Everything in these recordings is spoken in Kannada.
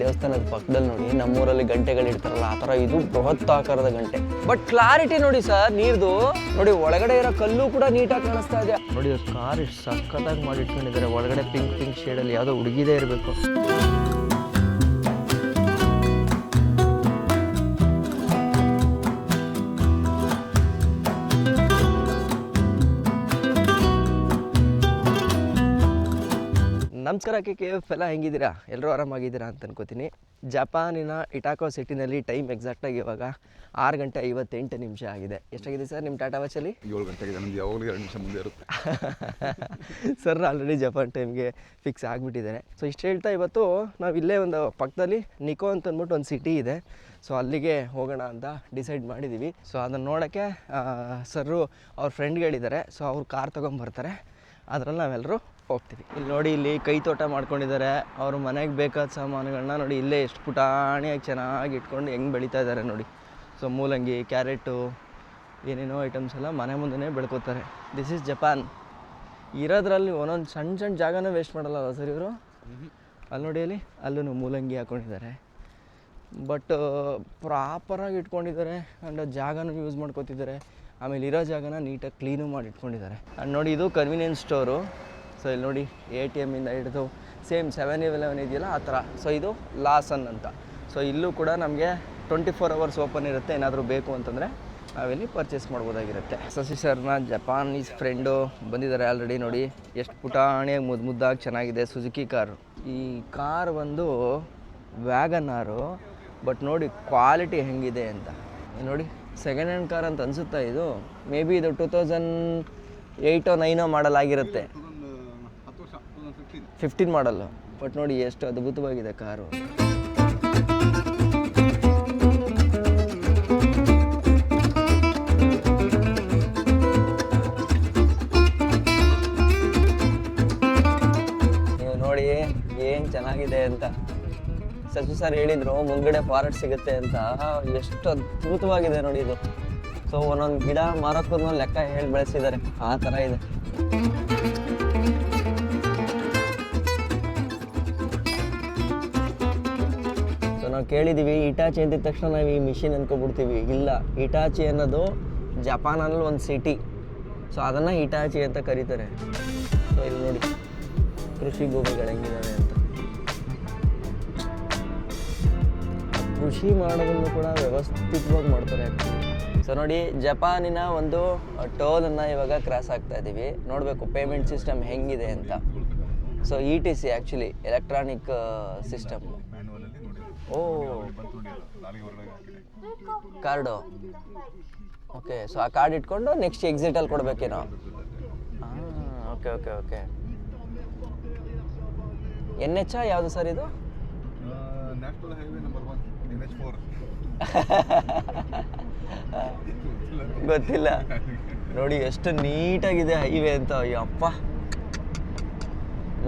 ದೇವಸ್ಥಾನದ ಪಕ್ಕದಲ್ಲಿ ನೋಡಿ ನಮ್ಮೂರಲ್ಲಿ ಗಂಟೆಗಳು ಇಡ್ತಾರಲ್ಲ ಆ ಥರ ಇದು ಬೃಹತ್ ಆಕಾರದ ಗಂಟೆ. ಬಟ್ ಕ್ಲಾರಿಟಿ ನೋಡಿ ಸರ್ ನೀರ್ದು, ನೋಡಿ ಒಳಗಡೆ ಇರೋ ಕಲ್ಲು ಕೂಡ ನೀಟಾಗಿ ಕಾಣಿಸ್ತಾ ಇದೆ. ನೋಡಿ ಕಾರ್ ಎಷ್ಟು ಸಕ್ಕತ್ತಾಗಿ ಮಾಡಿ ಇಟ್ಕೊಂಡಿದ್ದಾರೆ. ಒಳಗಡೆ ಪಿಂಕ್ ಶೇಡಲ್ಲಿ ಯಾವುದೋ ಹುಡುಗಿದೇ ಇರಬೇಕು. ನಮಸ್ಕಾರ KKF ಎಲ್ಲ ಹೆಂಗಿದ್ದೀರಾ? ಎಲ್ಲರೂ ಆರಾಮಾಗಿದ್ದೀರಾ ಅಂತ ಅನ್ಕೋತೀನಿ. ಜಪಾನಿನ ಇಟಾಕೋ ಸಿಟಿನಲ್ಲಿ ಟೈಮ್ ಎಕ್ಸಾಕ್ಟಾಗಿ ಇವಾಗ 6:58 ಆಗಿದೆ. ಎಷ್ಟಾಗಿದೆ ಸರ್ ನಿಮ್ಮ ಟಾಟಾ ವಾಚಲ್ಲಿ? 7 ಗಂಟೆಗೆ. ನಮ್ಗೆ ಯಾವಾಗಲೂ 2 ನಿಮಿಷ ಮುಂದೆ ಇರುತ್ತೆ. ಸರ್ ಆಲ್ರೆಡಿ ಜಪಾನ್ ಟೈಮ್ಗೆ ಫಿಕ್ಸ್ ಆಗಿಬಿಟ್ಟಿದ್ದಾರೆ. ಸೊ ಇಷ್ಟು ಹೇಳ್ತಾ ಇವತ್ತು ನಾವು ಇಲ್ಲೇ ಒಂದು ಪಕ್ಕದಲ್ಲಿ ನಿಕೋ ಅಂತ ಅಂದ್ಬಿಟ್ಟು ಒಂದು ಸಿಟಿ ಇದೆ. ಸೊ ಅಲ್ಲಿಗೆ ಹೋಗೋಣ ಅಂತ ಡಿಸೈಡ್ ಮಾಡಿದ್ದೀವಿ. ಸೊ ಅದನ್ನು ನೋಡೋಕ್ಕೆ ಸರ್ರು ಅವ್ರ ಫ್ರೆಂಡ್ಗಳಿದ್ದಾರೆ. ಸೊ ಅವ್ರು ಕಾರ್ ತೊಗೊಂಬರ್ತಾರೆ, ಅದರಲ್ಲಿ ನಾವೆಲ್ಲರೂ ಹೋಗ್ತೀವಿ. ಇಲ್ಲಿ ನೋಡಿ, ಇಲ್ಲಿ ಕೈ ತೋಟ ಮಾಡ್ಕೊಂಡಿದ್ದಾರೆ. ಅವ್ರ ಮನೆಗೆ ಬೇಕಾದ ಸಾಮಾನುಗಳನ್ನ ನೋಡಿ ಇಲ್ಲೇ ಎಷ್ಟು ಪುಟಾಣಿಯಾಗಿ ಚೆನ್ನಾಗಿ ಇಟ್ಕೊಂಡು ಹೆಂಗೆ ಬೆಳೀತಾ ಇದ್ದಾರೆ ನೋಡಿ. ಸೊ ಮೂಲಂಗಿ, ಕ್ಯಾರೆಟು, ಏನೇನೋ ಐಟಮ್ಸ್ ಎಲ್ಲ ಮನೆ ಮುಂದೆ ಬೆಳ್ಕೋತಾರೆ. This is Japan. ಇರೋದ್ರಲ್ಲಿ ಒಂದೊಂದು ಸಣ್ಣ ಜಾಗನೂ ವೇಸ್ಟ್ ಮಾಡಲ್ಲ ಸರ್ ಇವರು. ಅಲ್ಲಿ ನೋಡಿ, ಅಲ್ಲೂ ಮೂಲಂಗಿ ಹಾಕ್ಕೊಂಡಿದ್ದಾರೆ. ಬಟ್ ಪ್ರಾಪರಾಗಿ ಇಟ್ಕೊಂಡಿದ್ದಾರೆ ಆ್ಯಂಡ್ ಜಾಗನೂ ಯೂಸ್ ಮಾಡ್ಕೋತಿದ್ದಾರೆ. ಆಮೇಲೆ ಇರೋ ಜಾಗನ ನೀಟಾಗಿ ಕ್ಲೀನು ಮಾಡಿ ಇಟ್ಕೊಂಡಿದ್ದಾರೆ. ಆ್ಯಂಡ್ ನೋಡಿ, ಇದು ಕನ್ವೀನಿಯನ್ಸ್ ಸ್ಟೋರು. ಸೊ ಇಲ್ಲಿ ನೋಡಿ, ATM ಇಂದ ಹಿಡಿದು ಸೇಮ್ 7-Eleven ಇದೆಯಲ್ಲ ಆ ಥರ. ಸೊ ಇದು ಲಾಸನ್ ಅಂತ. ಸೊ ಇಲ್ಲೂ ಕೂಡ ನಮಗೆ 24 hours ಓಪನ್ ಇರುತ್ತೆ. ಏನಾದರೂ ಬೇಕು ಅಂತಂದರೆ ನಾವಿಲ್ಲಿ ಪರ್ಚೇಸ್ ಮಾಡ್ಬೋದಾಗಿರುತ್ತೆ. ಶಶಿ ಸರ್ನ ಜಪಾನೀಸ್ ಫ್ರೆಂಡು ಬಂದಿದ್ದಾರೆ ಆಲ್ರೆಡಿ. ನೋಡಿ ಎಷ್ಟು ಪುಟಾಣಿಯಾಗಿ ಮುದ್ದಾಗಿ ಚೆನ್ನಾಗಿದೆ ಸುಜುಕಿ ಕಾರು. ಈ ಕಾರ್ ಒಂದು ವ್ಯಾಗನಾರು, ಬಟ್ ನೋಡಿ ಕ್ವಾಲಿಟಿ ಹೆಂಗಿದೆ ಅಂತ. ನೋಡಿ ಸೆಕೆಂಡ್ ಹ್ಯಾಂಡ್ ಕಾರ್ ಅಂತ ಅನಿಸುತ್ತಾ ಇದು. ಮೇ ಬಿ ಇದು 2008 or 2009 ಮಾಡಲ್ ಆಗಿರುತ್ತೆ. 15 ಮಾಡಲ್ಲು. ಬಟ್ ನೋಡಿ ಎಷ್ಟು ಅದ್ಭುತವಾಗಿದೆ ಕಾರು. ನೀವು ನೋಡಿ ಏನು ಚೆನ್ನಾಗಿದೆ ಅಂತ. ಶಶಿ ಸರ್ ಹೇಳಿದರು ಮುಂದ್ಗಡೆ ಫಾರೆಸ್ಟ್ ಸಿಗುತ್ತೆ ಅಂತ. ಎಷ್ಟು ಅದ್ಭುತವಾಗಿದೆ ನೋಡಿ ಇದು. ಸೊ ಒಂದೊಂದು ಗಿಡ ಮರಕ್ಕೂ ಲೆಕ್ಕ ಹೇಳಿ ಬೆಳೆಸಿದ್ದಾರೆ, ಆ ಥರ ಇದೆ. ಸೊ ನಾವು ಕೇಳಿದ್ದೀವಿ ಇಟಾಚಿ ಅಂತಿದ ತಕ್ಷಣ ನಾವು ಈ ಮಿಷಿನ್ ಅನ್ಕೊಬಿಡ್ತೀವಿ. ಇಲ್ಲ, ಇಟಾಚಿ ಅನ್ನೋದು ಜಪಾನಲ್ಲಿ ಒಂದು ಸಿಟಿ. ಸೊ ಅದನ್ನು ಇಟಾಚಿ ಅಂತ ಕರೀತಾರೆ. ಸೊ ಇಲ್ಲಿ ನೋಡಿ ಕೃಷಿ ಭೂಮಿಗಳು ಹೆಂಗಿದ್ದಾವೆ ಅಂತ. ಕೃಷಿ ಮಾಡೋದನ್ನು ಕೂಡ ವ್ಯವಸ್ಥಿತವಾಗಿ ಮಾಡ್ತಾರೆ. ಸೊ ನೋಡಿ, ಜಪಾನಿನ ಒಂದು ಟೋಲನ್ನು ಇವಾಗ ಕ್ರಾಸ್ ಆಗ್ತಾ ಇದ್ದೀವಿ. ನೋಡಬೇಕು ಪೇಮೆಂಟ್ ಸಿಸ್ಟಮ್ ಹೆಂಗಿದೆ ಅಂತ. So ETC actually electronic system. ಓ, ಕಾರ್ಡು. ಓಕೆ. ಸೊ ಆ ಕಾರ್ಡ್ ಇಟ್ಕೊಂಡು ನೆಕ್ಸ್ಟ್ ಎಕ್ಸಿಟಲ್ಲಿ ಕೊಡಬೇಕೇನೋ? ಓಕೆ. NH ಯಾವುದು ಸರ್ ಇದು? National highway number 1 NH4. ಗೊತ್ತಿಲ್ಲ. ನೋಡಿ ಎಷ್ಟು ನೀಟಾಗಿದೆ ಹೈವೇ ಅಂತ. ಅಯ್ಯಪ್ಪ,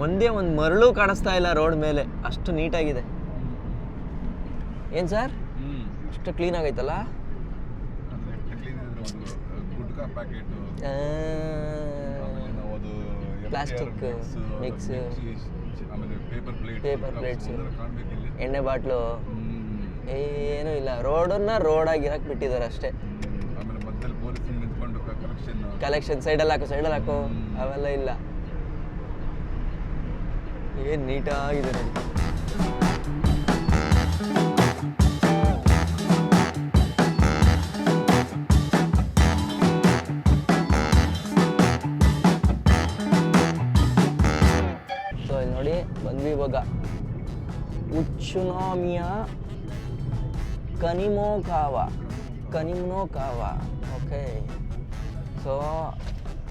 ಒಂದೇ ಒಂದು ಮರಳು ಕಾಣಿಸ್ತಾ ಇಲ್ಲ ರೋಡ್ ಮೇಲೆ, ಅಷ್ಟು ನೀಟಾಗಿದೆ. ಏನು ಸರ್ ಅಷ್ಟು ಕ್ಲೀನ್ ಆಗೈತಲ್ಲ. ಪ್ಲಾಸ್ಟಿಕ್ ಮಿಕ್ಸ್, ಪೇಪರ್ ಪ್ಲೇಟ್ಸ್, ಎಣ್ಣೆ ಬಾಟ್ಲು, ಏನೂ ಇಲ್ಲ. ರೋಡನ್ನು ರೋಡಾಗಿರಕ್ಕೆ ಬಿಟ್ಟಿದ್ದಾರೆ ಅಷ್ಟೇ. ಕಲೆಕ್ಷನ್ ಸೈಡಲ್ಲಿ ಹಾಕು ಅವೆಲ್ಲ ಇಲ್ಲ. ಏನು ನೀಟಾಗಿದೆ ನೋಡಿ. ಸೊ ಇಲ್ಲಿ ನೋಡಿ ಬಂದ್ವಿ ಇವಾಗ ಉಚ್ಚುನಾಮಿಯಾ ಕನಿಮೋಕಾವಾ. ಓಕೆ. ಸೊ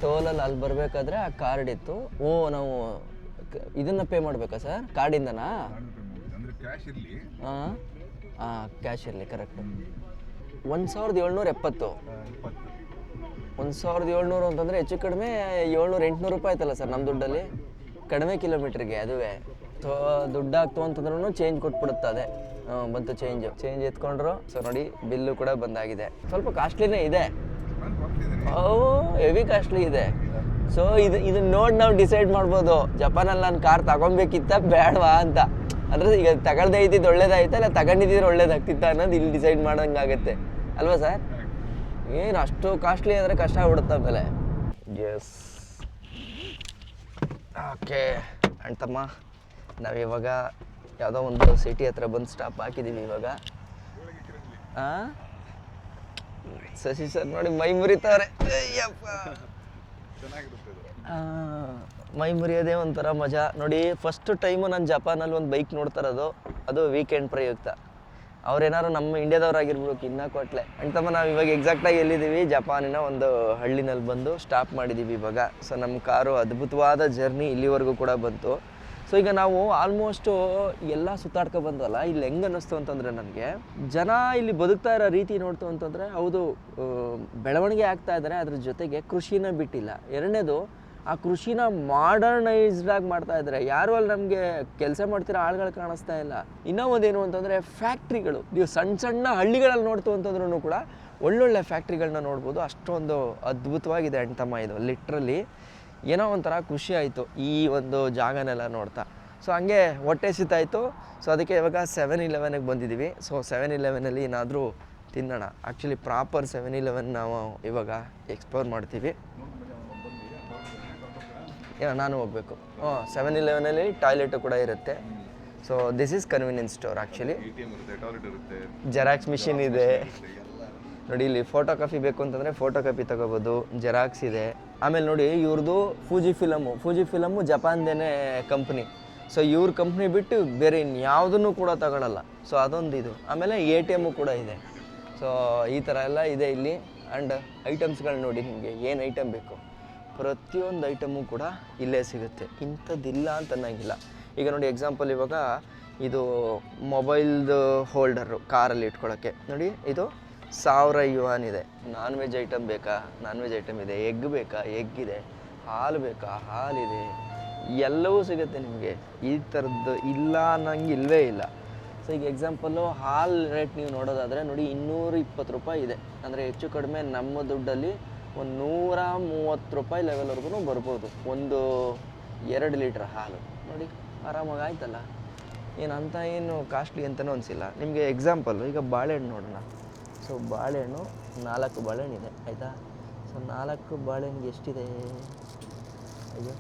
ಟೋಲಲ್ಲಿ ಅಲ್ಲಿ ಬರಬೇಕಾದ್ರೆ ಆ ಕಾರ್ಡ್ ಇತ್ತು. ಓ, ನಾವು ಇದನ್ನು ಪೇ ಮಾಡಬೇಕಾ ಸರ್ ಕಾರ್ಡಿಂದನಾ? ಹಾಂ, ಕ್ಯಾಶ್ ಇರಲಿ. ಕರೆಕ್ಟು. 1770. 1700 ಅಂತಂದರೆ ಹೆಚ್ಚು ಕಡಿಮೆ 700-800 ರೂಪಾಯಿ ಆಯ್ತಲ್ಲ ಸರ್ ನಮ್ಮ ದುಡ್ಡಲ್ಲಿ. ಕಡಿಮೆ ಕಿಲೋಮೀಟ್ರಿಗೆ ಅದುವೇ. ಸೊ ದುಡ್ಡು ಆಗ್ತು ಅಂತಂದ್ರೂ ಚೇಂಜ್ ಕೊಟ್ಬಿಡುತ್ತೆ. ಅದೇ ಬಂತು ಚೇಂಜ್ ಎತ್ಕೊಂಡ್ರು. ಸೊ ನೋಡಿ ಬಿಲ್ಲು ಕೂಡ ಬಂದಾಗಿದೆ. ಸ್ವಲ್ಪ ಕಾಸ್ಟ್ಲಿನೇ ಇದೆ. ಹೆವಿ ಕಾಸ್ಟ್ಲಿ ಇದೆ. ಸೊ ಇದನ್ನ ನೋಡಿ ನಾವು ಡಿಸೈಡ್ ಮಾಡ್ಬೋದು ಜಪಾನಲ್ಲಿ ನಾನು ಕಾರ್ ತಗೊಬೇಕಿತ್ತ ಬೇಡವಾ ಅಂತ. ಅಂದರೆ ಈಗ ತಗೊಳ್ದೇ ಇದ್ದಿದ್ದು ಒಳ್ಳೇದಾಯ್ತಾ ಇಲ್ಲ ತಗೊಂಡಿದ್ದಿದ್ರೆ ಒಳ್ಳೇದಾಗ್ತಿತ್ತ ಅನ್ನೋದು ಇಲ್ಲಿ ಡಿಸೈಡ್ ಮಾಡೋಂಗಾಗುತ್ತೆ ಅಲ್ವಾ ಸರ್? ಏನು ಅಷ್ಟು ಕಾಸ್ಟ್ಲಿ ಅಂದರೆ ಕಷ್ಟ ಆಗ್ಬಿಡುತ್ತೆ ಆಮೇಲೆ. ಎಸ್ ಓಕೆ ಅಣ್ತಮ್ಮ, ನಾವಿವಾಗ ಯಾವುದೋ ಒಂದು ಸಿಟಿ ಹತ್ರ ಬಂದು ಸ್ಟಾಪ್ ಹಾಕಿದ್ದೀವಿ ಇವಾಗ. ಹಾಂ ಶಶಿ ಸರ್ ನೋಡಿ ಮೈ ಮುರಿತವ್ರೆ. ಅಯ್ಯಪ್ಪ, ಮೈ ಮುರಿಯೋದೇ ಒಂಥರ ಮಜಾ ನೋಡಿ. ಫಸ್ಟ್ ಟೈಮು ನಾನು ಜಪಾನಲ್ಲಿ ಒಂದು ಬೈಕ್ ನೋಡ್ತಾ ಇರೋದು, ಅದು ವೀಕೆಂಡ್ ಪ್ರಯುಕ್ತ. ಅವ್ರೇನಾದ್ರು ನಮ್ಮ ಇಂಡಿಯಾದವ್ರಾಗಿರ್ಬೇಕು ಇನ್ನೂ ಕೊಟ್ಲೆ. ಅಣ್ತಮ್ಮ ನಾವು ಇವಾಗ ಎಕ್ಸಾಕ್ಟಾಗಿ ಎಲ್ಲಿದ್ದೀವಿ, ಜಪಾನಿನ ಒಂದು ಹಳ್ಳಿನಲ್ಲಿ ಬಂದು ಸ್ಟಾಪ್ ಮಾಡಿದ್ದೀವಿ ಇವಾಗ. ಸೊ ನಮ್ಮ ಕಾರು ಅದ್ಭುತವಾದ ಜರ್ನಿ ಇಲ್ಲಿವರೆಗೂ ಕೂಡ ಬಂತು. ಸೊ ಈಗ ನಾವು ಆಲ್ಮೋಸ್ಟು ಎಲ್ಲ ಸುತ್ತಾಡ್ಕೊ ಬಂದವಲ್ಲ, ಇಲ್ಲಿ ಹೆಂಗೆ ಅನ್ನಿಸ್ತು ಅಂತಂದರೆ ನನಗೆ ಜನ ಇಲ್ಲಿ ಬದುಕ್ತಾ ಇರೋ ರೀತಿ ನೋಡ್ತು ಅಂತಂದರೆ ಹೌದು ಬೆಳವಣಿಗೆ ಆಗ್ತಾ ಇದ್ದಾರೆ, ಅದ್ರ ಜೊತೆಗೆ ಕೃಷಿನ ಬಿಟ್ಟಿಲ್ಲ. ಎರಡನೇದು ಆ ಕೃಷಿನ ಮಾಡರ್ನೈಸ್ಡಾಗಿ ಮಾಡ್ತಾ ಇದ್ದಾರೆ. ಯಾರು ಅಲ್ಲಿ ನಮಗೆ ಕೆಲಸ ಮಾಡ್ತಿರೋ ಆಳುಗಳು ಕಾಣಿಸ್ತಾ ಇಲ್ಲ. ಇನ್ನೂ ಒಂದೇನು ಅಂತಂದರೆ ಫ್ಯಾಕ್ಟ್ರಿಗಳು. ನೀವು ಸಣ್ಣ ಸಣ್ಣ ಹಳ್ಳಿಗಳಲ್ಲಿ ನೋಡ್ತು ಅಂತಂದ್ರೂ ಕೂಡ ಒಳ್ಳೊಳ್ಳೆ ಫ್ಯಾಕ್ಟ್ರಿಗಳನ್ನ ನೋಡ್ಬೋದು. ಅಷ್ಟೊಂದು ಅದ್ಭುತವಾಗಿದೆ ಅಣ್ತಮ್ಮ ಇದು. ಲಿಟ್ರಲಿ ಏನೋ ಒಂಥರ ಖುಷಿ ಆಯಿತು ಈ ಒಂದು ಜಾಗನೆಲ್ಲ ನೋಡ್ತಾ. ಸೊ ಹಂಗೆ ಹೊಟ್ಟೆ ಸಿತಾಯಿತು. ಸೊ ಅದಕ್ಕೆ ಇವಾಗ 7-Elevenಗೆ ಬಂದಿದ್ದೀವಿ. ಸೊ 7-Elevenನಲ್ಲಿ ಏನಾದರೂ ತಿನ್ನೋಣ. ಆ್ಯಕ್ಚುಲಿ ಪ್ರಾಪರ್ 7-Eleven ನಾವು ಇವಾಗ ಎಕ್ಸ್ಪ್ಲೋರ್ ಮಾಡ್ತೀವಿ. ನಾನು ಹೋಗಬೇಕು. 7-Elevenನಲ್ಲಿ ಟಾಯ್ಲೆಟು ಕೂಡ ಇರುತ್ತೆ. So this is convenience store actually. Xerox machine ಇದೆ ನೋಡಿ. ಇಲ್ಲಿ ಫೋಟೋ ಕಾಪಿ ಬೇಕು ಅಂತಂದರೆ ಫೋಟೋ ಕಾಪಿ ತೊಗೋಬೋದು. ಜೆರಾಕ್ಸ್ ಇದೆ. ಆಮೇಲೆ ನೋಡಿ ಇವ್ರದ್ದು ಫೂಜಿ ಫಿಲಮು ಜಪಾನ್ದೇನೆ ಕಂಪ್ನಿ. ಸೊ ಇವ್ರ ಕಂಪ್ನಿ ಬಿಟ್ಟು ಬೇರೆ ಇನ್ಯಾವುದನ್ನು ಕೂಡ ತಗೊಳ್ಳಲ್ಲ. ಸೊ ಅದೊಂದು ಇದು. ಆಮೇಲೆ ATM ಕೂಡ ಇದೆ. ಸೊ ಈ ಥರ ಎಲ್ಲ ಇದೆ ಇಲ್ಲಿ. ಆ್ಯಂಡ್ ಐಟಮ್ಸ್ಗಳು ನೋಡಿ, ನಿಮಗೆ ಏನು ಐಟಮ್ ಬೇಕು ಪ್ರತಿಯೊಂದು ಐಟಮು ಕೂಡ ಇಲ್ಲೇ ಸಿಗುತ್ತೆ. ಇಂಥದ್ದಿಲ್ಲ ಅಂತ ಅನ್ನೋಂಗಿಲ್ಲ. ಈಗ ನೋಡಿ ಎಕ್ಸಾಂಪಲ್, ಇವಾಗ ಇದು ಮೊಬೈಲ್ದು ಹೋಲ್ಡರು ಕಾರಲ್ಲಿ ಇಟ್ಕೊಳ್ಳೋಕ್ಕೆ ನೋಡಿ, ಇದು 1000 ಯುವಾನ್ ಇದೆ. ನಾನ್ ವೆಜ್ ಐಟಮ್ ಬೇಕಾ, ನಾನ್ ವೆಜ್ ಐಟಮ್ ಇದೆ. ಎಗ್ ಬೇಕಾ, ಎಗ್ ಇದೆ. ಹಾಲು ಬೇಕಾ, ಹಾಲಿದೆ. ಎಲ್ಲವೂ ಸಿಗುತ್ತೆ ನಿಮಗೆ. ಈ ಥರದ್ದು ಇಲ್ಲ ಅನ್ನಂಗೆ ಇಲ್ಲವೇ ಇಲ್ಲ. ಸೊ ಈಗ ಎಕ್ಸಾಂಪಲ್ಲು ಹಾಲು ರೇಟ್ ನೀವು ನೋಡೋದಾದರೆ ನೋಡಿ 220 ರೂಪಾಯಿ ಇದೆ. ಅಂದರೆ ಹೆಚ್ಚು ಕಡಿಮೆ ನಮ್ಮ ದುಡ್ಡಲ್ಲಿ ಒಂದು 130 ರೂಪಾಯಿ ಲೆವೆಲ್ವರೆಗೂ ಬರ್ಬೋದು ಒಂದು 2 ಲೀಟ್ರ್ ಹಾಲು. ನೋಡಿ ಆರಾಮಾಗಿ ಆಯ್ತಲ್ಲ. ಏನು ಕಾಸ್ಟ್ಲಿ ಅಂತಲೂ ಅನಿಸಿಲ್ಲ ನಿಮಗೆ. ಎಕ್ಸಾಂಪಲ್ಲು ಈಗ ಬಾಳೆಹಣ್ಣು ನೋಡೋಣ. ಸೊ ಬಾಳೆಹಣ್ಣು 4 ಬಾಳೆಹಣ್ಣಿದೆ ಆಯಿತಾ. ಸೊ 4 ಬಾಳೆಹಣ್ಣಿಗೆ ಎಷ್ಟಿದೆ? ಅಯ್ಯೋ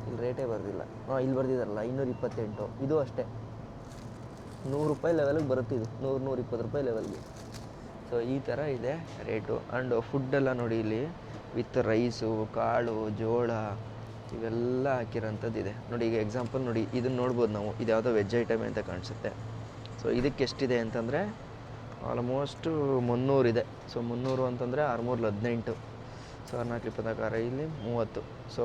ಇಲ್ಲಿ ರೇಟೇ ಬರೆದಿಲ್ಲ. ಇಲ್ಲಿ ಬರ್ದಿದ್ದಾರಲ್ಲ 228. ಇದು ಅಷ್ಟೇ 100 ರೂಪಾಯಿ ಲೆವೆಲ್ಗೆ ಬರುತ್ತೆ. ಇದು 100-120 ರೂಪಾಯಿ ಲೆವೆಲ್ಗೆ. ಸೊ ಈ ಥರ ಇದೆ ರೇಟು. ಆ್ಯಂಡ್ ಫುಡ್ಡೆಲ್ಲ ನೋಡಿ ಇಲ್ಲಿ ವಿತ್ ರೈಸು, ಕಾಳು, ಜೋಳ ಇವೆಲ್ಲ ಹಾಕಿರೋಂಥದ್ದು ಇದೆ ನೋಡಿ. ಈಗ ಎಕ್ಸಾಂಪಲ್ ನೋಡಿ, ಇದನ್ನು ನೋಡ್ಬೋದು ನಾವು. ಇದು ಯಾವುದೋ ವೆಜ್ ಐಟಮ್ ಅಂತ ಕಾಣಿಸುತ್ತೆ. ಸೊ ಇದಕ್ಕೆ ಎಷ್ಟಿದೆ ಅಂತಂದರೆ ಆಲ್ಮೋಸ್ಟು 300 ಇದೆ. ಸೊ 300 ಅಂತಂದರೆ 6-3-18. ಸೊ 4-26 ಇಲ್ಲಿ 30. ಸೊ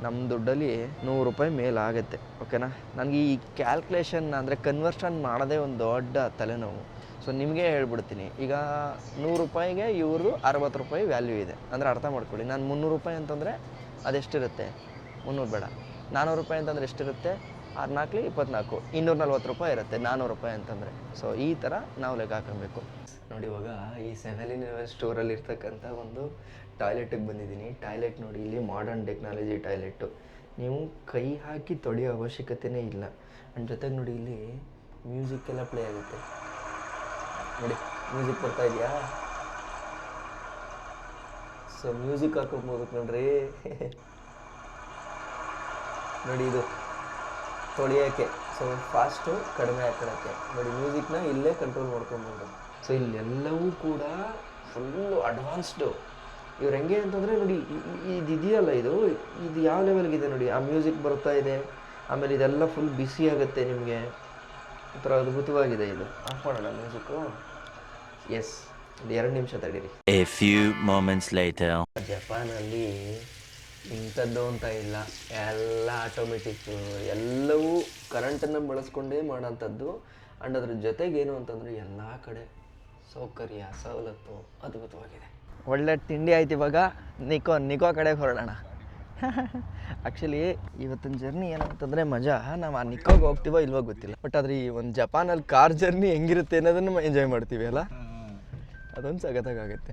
ನಮ್ಮ ದುಡ್ಡಲ್ಲಿ 100 ರೂಪಾಯಿ ಮೇಲೆ ಆಗುತ್ತೆ. ಓಕೆನಾ? ನನಗೆ ಈ ಕ್ಯಾಲ್ಕುಲೇಷನ್ ಅಂದರೆ ಕನ್ವರ್ಷನ್ ಮಾಡೋದೇ ಒಂದು ದೊಡ್ಡ ತಲೆನೋವು. ಸೊ ನಿಮಗೆ ಹೇಳ್ಬಿಡ್ತೀನಿ, ಈಗ 100 ರೂಪಾಯಿಗೆ ಇವ್ರದ್ದು 60 ರೂಪಾಯಿ ವ್ಯಾಲ್ಯೂ ಇದೆ ಅಂದರೆ ಅರ್ಥ ಮಾಡ್ಕೊಳ್ಳಿ. ನಾನು 300 ರೂಪಾಯಿ ಅಂತಂದರೆ ಅದೆಷ್ಟಿರುತ್ತೆ? 300 ಬೇಡ, 400 ರೂಪಾಯಿ ಅಂತಂದರೆ ಎಷ್ಟಿರುತ್ತೆ? 6-4-24, 240 ರೂಪಾಯಿ ಇರುತ್ತೆ 400 ರೂಪಾಯಿ ಅಂತಂದರೆ. ಸೊ ಈ ಥರ ನಾವು ಲೆಕ್ಕ ಹಾಕಬೇಕು ನೋಡಿ. ಇವಾಗ ಈ 7-Eleven ಸ್ಟೋರಲ್ಲಿ ಇರ್ತಕ್ಕಂಥ ಒಂದು ಟಾಯ್ಲೆಟಿಗೆ ಬಂದಿದ್ದೀನಿ. ಟಾಯ್ಲೆಟ್ ನೋಡಿ, ಇಲ್ಲಿ ಮಾಡರ್ನ್ ಟೆಕ್ನಾಲಜಿ ಟಾಯ್ಲೆಟು. ನೀವು ಕೈ ಹಾಕಿ ತೊಳೆಯೋ ಅವಶ್ಯಕತೆಯೇ ಇಲ್ಲ. ಆ್ಯಂಡ್ ಜೊತೆಗೆ ನೋಡಿ ಇಲ್ಲಿ ಮ್ಯೂಸಿಕ್ ಎಲ್ಲ ಪ್ಲೇ ಆಗುತ್ತೆ ನೋಡಿ. ಮ್ಯೂಸಿಕ್ ಬರ್ತಾ ಇದೆಯಾ? ಸೊ ಮ್ಯೂಸಿಕ್ ಹಾಕೋಬೋದು ನೋಡ್ರಿ. ನೋಡಿ ಇದು ತೊಳೆಯೋಕ್ಕೆ. ಸೊ ಫಾಸ್ಟು ಕಡಿಮೆ ಹಾಕೊಳ್ಳೋಕ್ಕೆ ನೋಡಿ, ಮ್ಯೂಸಿಕ್ನ ಇಲ್ಲೇ ಕಂಟ್ರೋಲ್ ಮಾಡ್ಕೊಬೋದು. ಸೊ ಇಲ್ಲೆಲ್ಲವೂ ಕೂಡ ಫುಲ್ಲು ಅಡ್ವಾನ್ಸ್ಡು. ಇವ್ರು ಹೆಂಗೆ ಅಂತಂದರೆ ನೋಡಿ, ಇದು ಇದೆಯಲ್ಲ, ಇದು ಯಾವ ಲೆವೆಲ್ಗಿದೆ ನೋಡಿ. ಆ ಮ್ಯೂಸಿಕ್ ಬರ್ತಾ ಇದೆ. ಆಮೇಲೆ ಇದೆಲ್ಲ ಫುಲ್ ಬಿಸಿ ಆಗುತ್ತೆ ನಿಮಗೆ. ಒಂಥರ ಅದ್ಭುತವಾಗಿದೆ ಇದು. ಆಫ್ ಮಾಡೋಣ ಮ್ಯೂಸಿಕ್ಕು. ಎಸ್, ಇದು 2 ನಿಮಿಷ ತಡೀರಿ. A few moments later. ಜಪಾನಲ್ಲಿ ಇಂಥದ್ದು ಅಂತ ಇಲ್ಲ, ಎಲ್ಲ ಆಟೋಮೆಟಿಕ್ಕು, ಎಲ್ಲವೂ ಕರೆಂಟನ್ನು ಬಳಸ್ಕೊಂಡೇ ಮಾಡೋಂಥದ್ದು. ಆ್ಯಂಡ್ ಅದ್ರ ಜೊತೆಗೆ ಏನು ಅಂತಂದರೆ ಎಲ್ಲ ಕಡೆ ಸೌಕರ್ಯ, ಸವಲತ್ತು ಅದ್ಭುತವಾಗಿದೆ. ಒಳ್ಳೆ ತಿಂಡಿ ಆಯ್ತು. ಇವಾಗ ನಿಕೋ ಕಡೆಗೆ ಹೊರಡೋಣ. ಆ್ಯಕ್ಚುಲಿ ಇವತ್ತಿನ ಜರ್ನಿ ಏನಂತಂದರೆ ಮಜಾ. ನಾವು ಆ ನಿಕೋಗೆ ಹೋಗ್ತೀವೋ ಇಲ್ವೋ ಗೊತ್ತಿಲ್ಲ, ಬಟ್ ಆದರೆ ಈ ಒಂದು ಜಪಾನಲ್ಲಿ ಕಾರ್ ಜರ್ನಿ ಹೆಂಗಿರುತ್ತೆ ಅನ್ನೋದನ್ನು ಎಂಜಾಯ್ ಮಾಡ್ತೀವಿ ಅಲ್ಲ, ಅದೊಂದು ಸಖತ್ತಾಗುತ್ತೆ.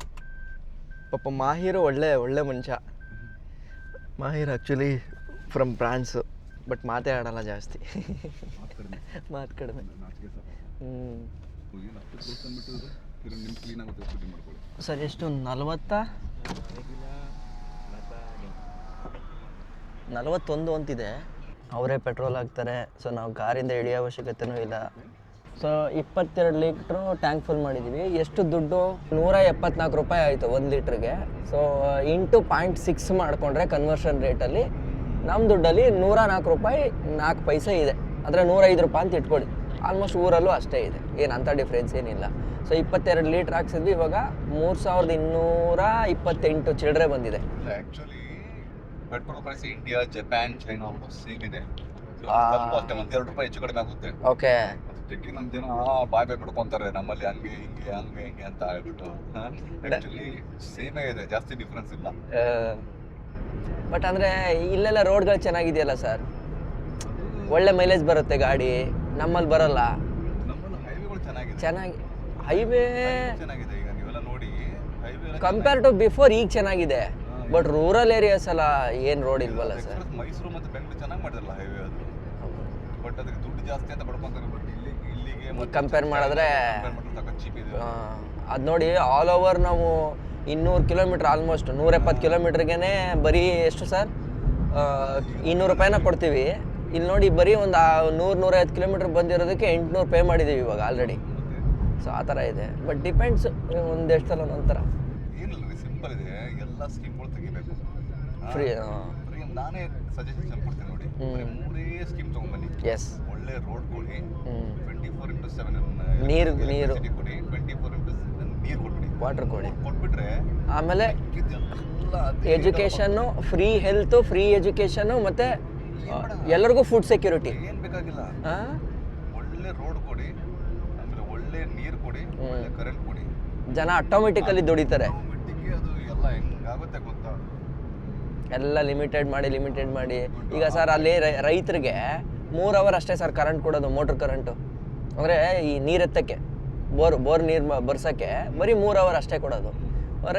ಪಾಪ ಮಾಹಿರು ಒಳ್ಳೆ ಮನುಷ್ಯ. ಮಾಹಿರ್ ಆ್ಯಕ್ಚುಲಿ ಫ್ರಮ್ ಫ್ರಾನ್ಸು. ಬಟ್ ಮಾತೇ ಆಡಲ್ಲ ಜಾಸ್ತಿ. ಮಾತು ಕಡಿಮೆ, ಮಾತು ಕಡಿಮೆ. ನಾಚಿಕೆ ಸಾಕು. ಏನು ಅಷ್ಟು ತೋರ್ಸ್ ಅಂದ್ಬಿಟ್ಟಿದ್ರೆ ನಿಮ್ಮ ಕ್ಲೀನ್ ಆಗುತ್ತೆ ಶೂಟಿಂಗ್ ಮಾಡ್ಕೊಳ್ಳಿ. ಸರ್ ಎಷ್ಟು 41 ಅಂತಿದೆ. ಅವರೇ ಪೆಟ್ರೋಲ್ ಹಾಕ್ತಾರೆ. ಸೊ ನಾವು ಕಾರಿಂದ ಇಳಿಯೋ ಅವಶ್ಯಕತೆನೂ ಇಲ್ಲ. ಸೊ 22 ಲೀಟ್ರು ಟ್ಯಾಂಕ್ ಫುಲ್ ಮಾಡಿದ್ದೀವಿ. ಎಷ್ಟು ದುಡ್ಡು? 174 ರೂಪಾಯಿ ಆಯಿತು 1 ಲೀಟ್ರಿಗೆ. ಸೊ ಇಂಟು 0.6 ಮಾಡಿಕೊಂಡ್ರೆ ಕನ್ವರ್ಷನ್ ರೇಟಲ್ಲಿ ನಮ್ಮ ದುಡ್ಡಲ್ಲಿ 104 ರೂಪಾಯಿ 4 ಪೈಸೆ ಇದೆ. ಅಂದರೆ 105 ರೂಪಾಯಿ ಅಂತ ಇಟ್ಕೊಳ್ಳಿ. ಆಲ್ಮೋಸ್ಟ್ ಊರಲ್ಲೂ ಅಷ್ಟೇ ಇದೆ, ಏನು ಅಂಥ ಡಿಫ್ರೆನ್ಸ್ ಏನಿಲ್ಲ. ಸೊ 22 ಲೀಟ್ರ್ ಹಾಕ್ಸಿದ್ವಿ. ಇವಾಗ 3228 ಚಿಲ್ಲರೆ ಬಂದಿದೆ. Actually petrol price India, Japan, China same ಇದೆ. ಅಷ್ಟೇ, ಒಂದು 2 ರೂಪಾಯಿ ಹೆಚ್ಚು ಕಡಿಮೆ ಆಗುತ್ತೆ. ಓಕೆ. ಅದಕ್ಕೆ ನಮ್ಮ ಜನ ಬಾಯ್ ಬಿಡ್ಕೊಂತಾರೆ ನಮ್ಮಲ್ಲಿ ಹಂಗೆ ಹಿಂಗೆ ಅಂತ ಹೇಳ್ಬಿಟ್ಟು. ಆ್ಯಕ್ಚುಲಿ ಸೇಮೇ ಇದೆ, ಜಾಸ್ತಿ ಡಿಫ್ರೆನ್ಸ್ ಇಲ್ಲ. ಬಟ್ ಅಂದರೆ ಇಲ್ಲೆಲ್ಲ ರೋಡ್ಗಳು ಚೆನ್ನಾಗಿದೆಯಲ್ಲ ಸರ್, ಒಳ್ಳೆ ಮೈಲೇಜ್ ಬರುತ್ತೆ ಗಾಡಿ. ನಮ್ಮಲ್ಲಿ ಬರಲ್ಲ. ನಮ್ಮಲ್ಲಿ ಹೈವೇಗಳು ಚೆನ್ನಾಗಿದೆ. ಹೈವೇ ಚೆನ್ನಾಗಿದೆ. ಈಗ ನೀವೆಲ್ಲ ನೋಡಿ ಹೈವೇ ಕಂಪೇರ್ ಟು ಬಿಫೋರ್ ಈಗ ಚೆನ್ನಾಗಿದೆ. ಬಟ್ ರೂರಲ್ ಏರಿಯಾಸ್ ಎಲ್ಲ ಏನು ರೋಡ್ ಇಲ್ವಲ್ಲ ಸರ್. ಮೈಸೂರು ಮತ್ತು ಬೆಂಗಳೂರು ಚೆನ್ನಾಗಿ ಮಾಡಿದ್ರಲ್ಲ ಹೈವೇ ಅದು. ಬಟ್ ಅದಕ್ಕೆ ದುಡ್ಡು ಜಾಸ್ತಿ ಅಂತ ಪಡ್ಕೊಂತಾರೆ. ಬಟ್ ಇಲ್ಲಿಗೆ ಕಂಪೇರ್ ಮಾಡಿದ್ರೆ ಸಖತ್ ಚೀಪ್ ಇದೆ. ಅದು ನೋಡಿ, ಆಲ್ ಓವರ್ ನಾವು 200 ಕಿಲೋಮೀಟ್ರ್, ಆಲ್ಮೋಸ್ಟ್ 170 ಕಿಲೋಮೀಟ್ರಿಗೇ ಬರೀ ಎಷ್ಟು ಸರ್ 200 ರೂಪಾಯಿನ ಕೊಡ್ತೀವಿ. ಇಲ್ಲಿ ನೋಡಿ ಬರೀ ಒಂದು 100-150 ಕಿಲೋಮೀಟ್ರ್ ಬಂದಿರೋದಕ್ಕೆ 800 ಪೇ ಮಾಡಿದ್ದೀವಿ ಇವಾಗ ಆಲ್ರೆಡಿ. ಸೊ ಆ ಥರ ಇದೆ. ಬಟ್ ಡಿಪೆಂಡ್ಸ್, ಒಂದೆಷ್ಟಲ್ಲ ಒಂಥರ ಏನಿಲ್ಲ ರೀ, ಸಿಂಪಲ್ ಇದೆ. ಎಲ್ಲ ಸ್ಕೀಮ್ಗಳು ತೆಗಿಬೇಕು. ಫ್ರೀ. ನಾನೇ ಸಜೆಷನ್ ಕೊಡ್ತೀನಿ ನೋಡಿ, 3 ಸ್ಕೀಮ್ ತೊಗೊಂಬನ್ನಿ. ಎಸ್. ಒಳ್ಳೆ ರೋಡ್ ಕೊಡಿ, 24/7 ನೀರು ಕೊಡಿ, 24/7 ನೀರು ಕೊಟ್ಬಿಡಿ, ವಾಟರ್ ಕೊಡಿ, ಕೊಟ್ಬಿಟ್ರೆ ಆಮೇಲೆ education, free health, free education, ಮತ್ತು ಎಲ್ಲರಿಗೂ ಫುಡ್ ಸೆಕ್ಯೂರಿಟಿ. ಏನು ಬೇಕಾಗಿಲ್ಲ. ಒಳ್ಳೆ ರೋಡ್ ಕೊಡಿ, ಆಮೇಲೆ ಒಳ್ಳೆ ನೀರು ಕೊಡಿ, ಒಳ್ಳೆ ಕರೆಂಟ್ ಕೊಡಿ. ಜನ ಆಟೋಮೆಟಿಕಲಿ ದುಡಿತಾರೆ. ಅದು ಎಲ್ಲ ಹೆಂಗಾಗುತ್ತೆ ಗೊತ್ತಾ? ಎಲ್ಲ ಲಿಮಿಟೆಡ್ ಮಾಡಿ ಈಗ ಸರ್ ಅಲ್ಲಿ ರೈತರಿಗೆ 3 ಅವರ್ ಅಷ್ಟೇ ಸರ್ ಕರೆಂಟ್ ಕೊಡೋದು, ಮೋಟ್ರ್ ಕರೆಂಟು. ಅಂದರೆ ಈ ನೀರೆತ್ತಕ್ಕೆ, ಬೋರ್ ನೀರು ಬರ್ಸೋಕ್ಕೆ ಬರೀ 3 ಅವರ್ ಅಷ್ಟೇ ಕೊಡೋದು.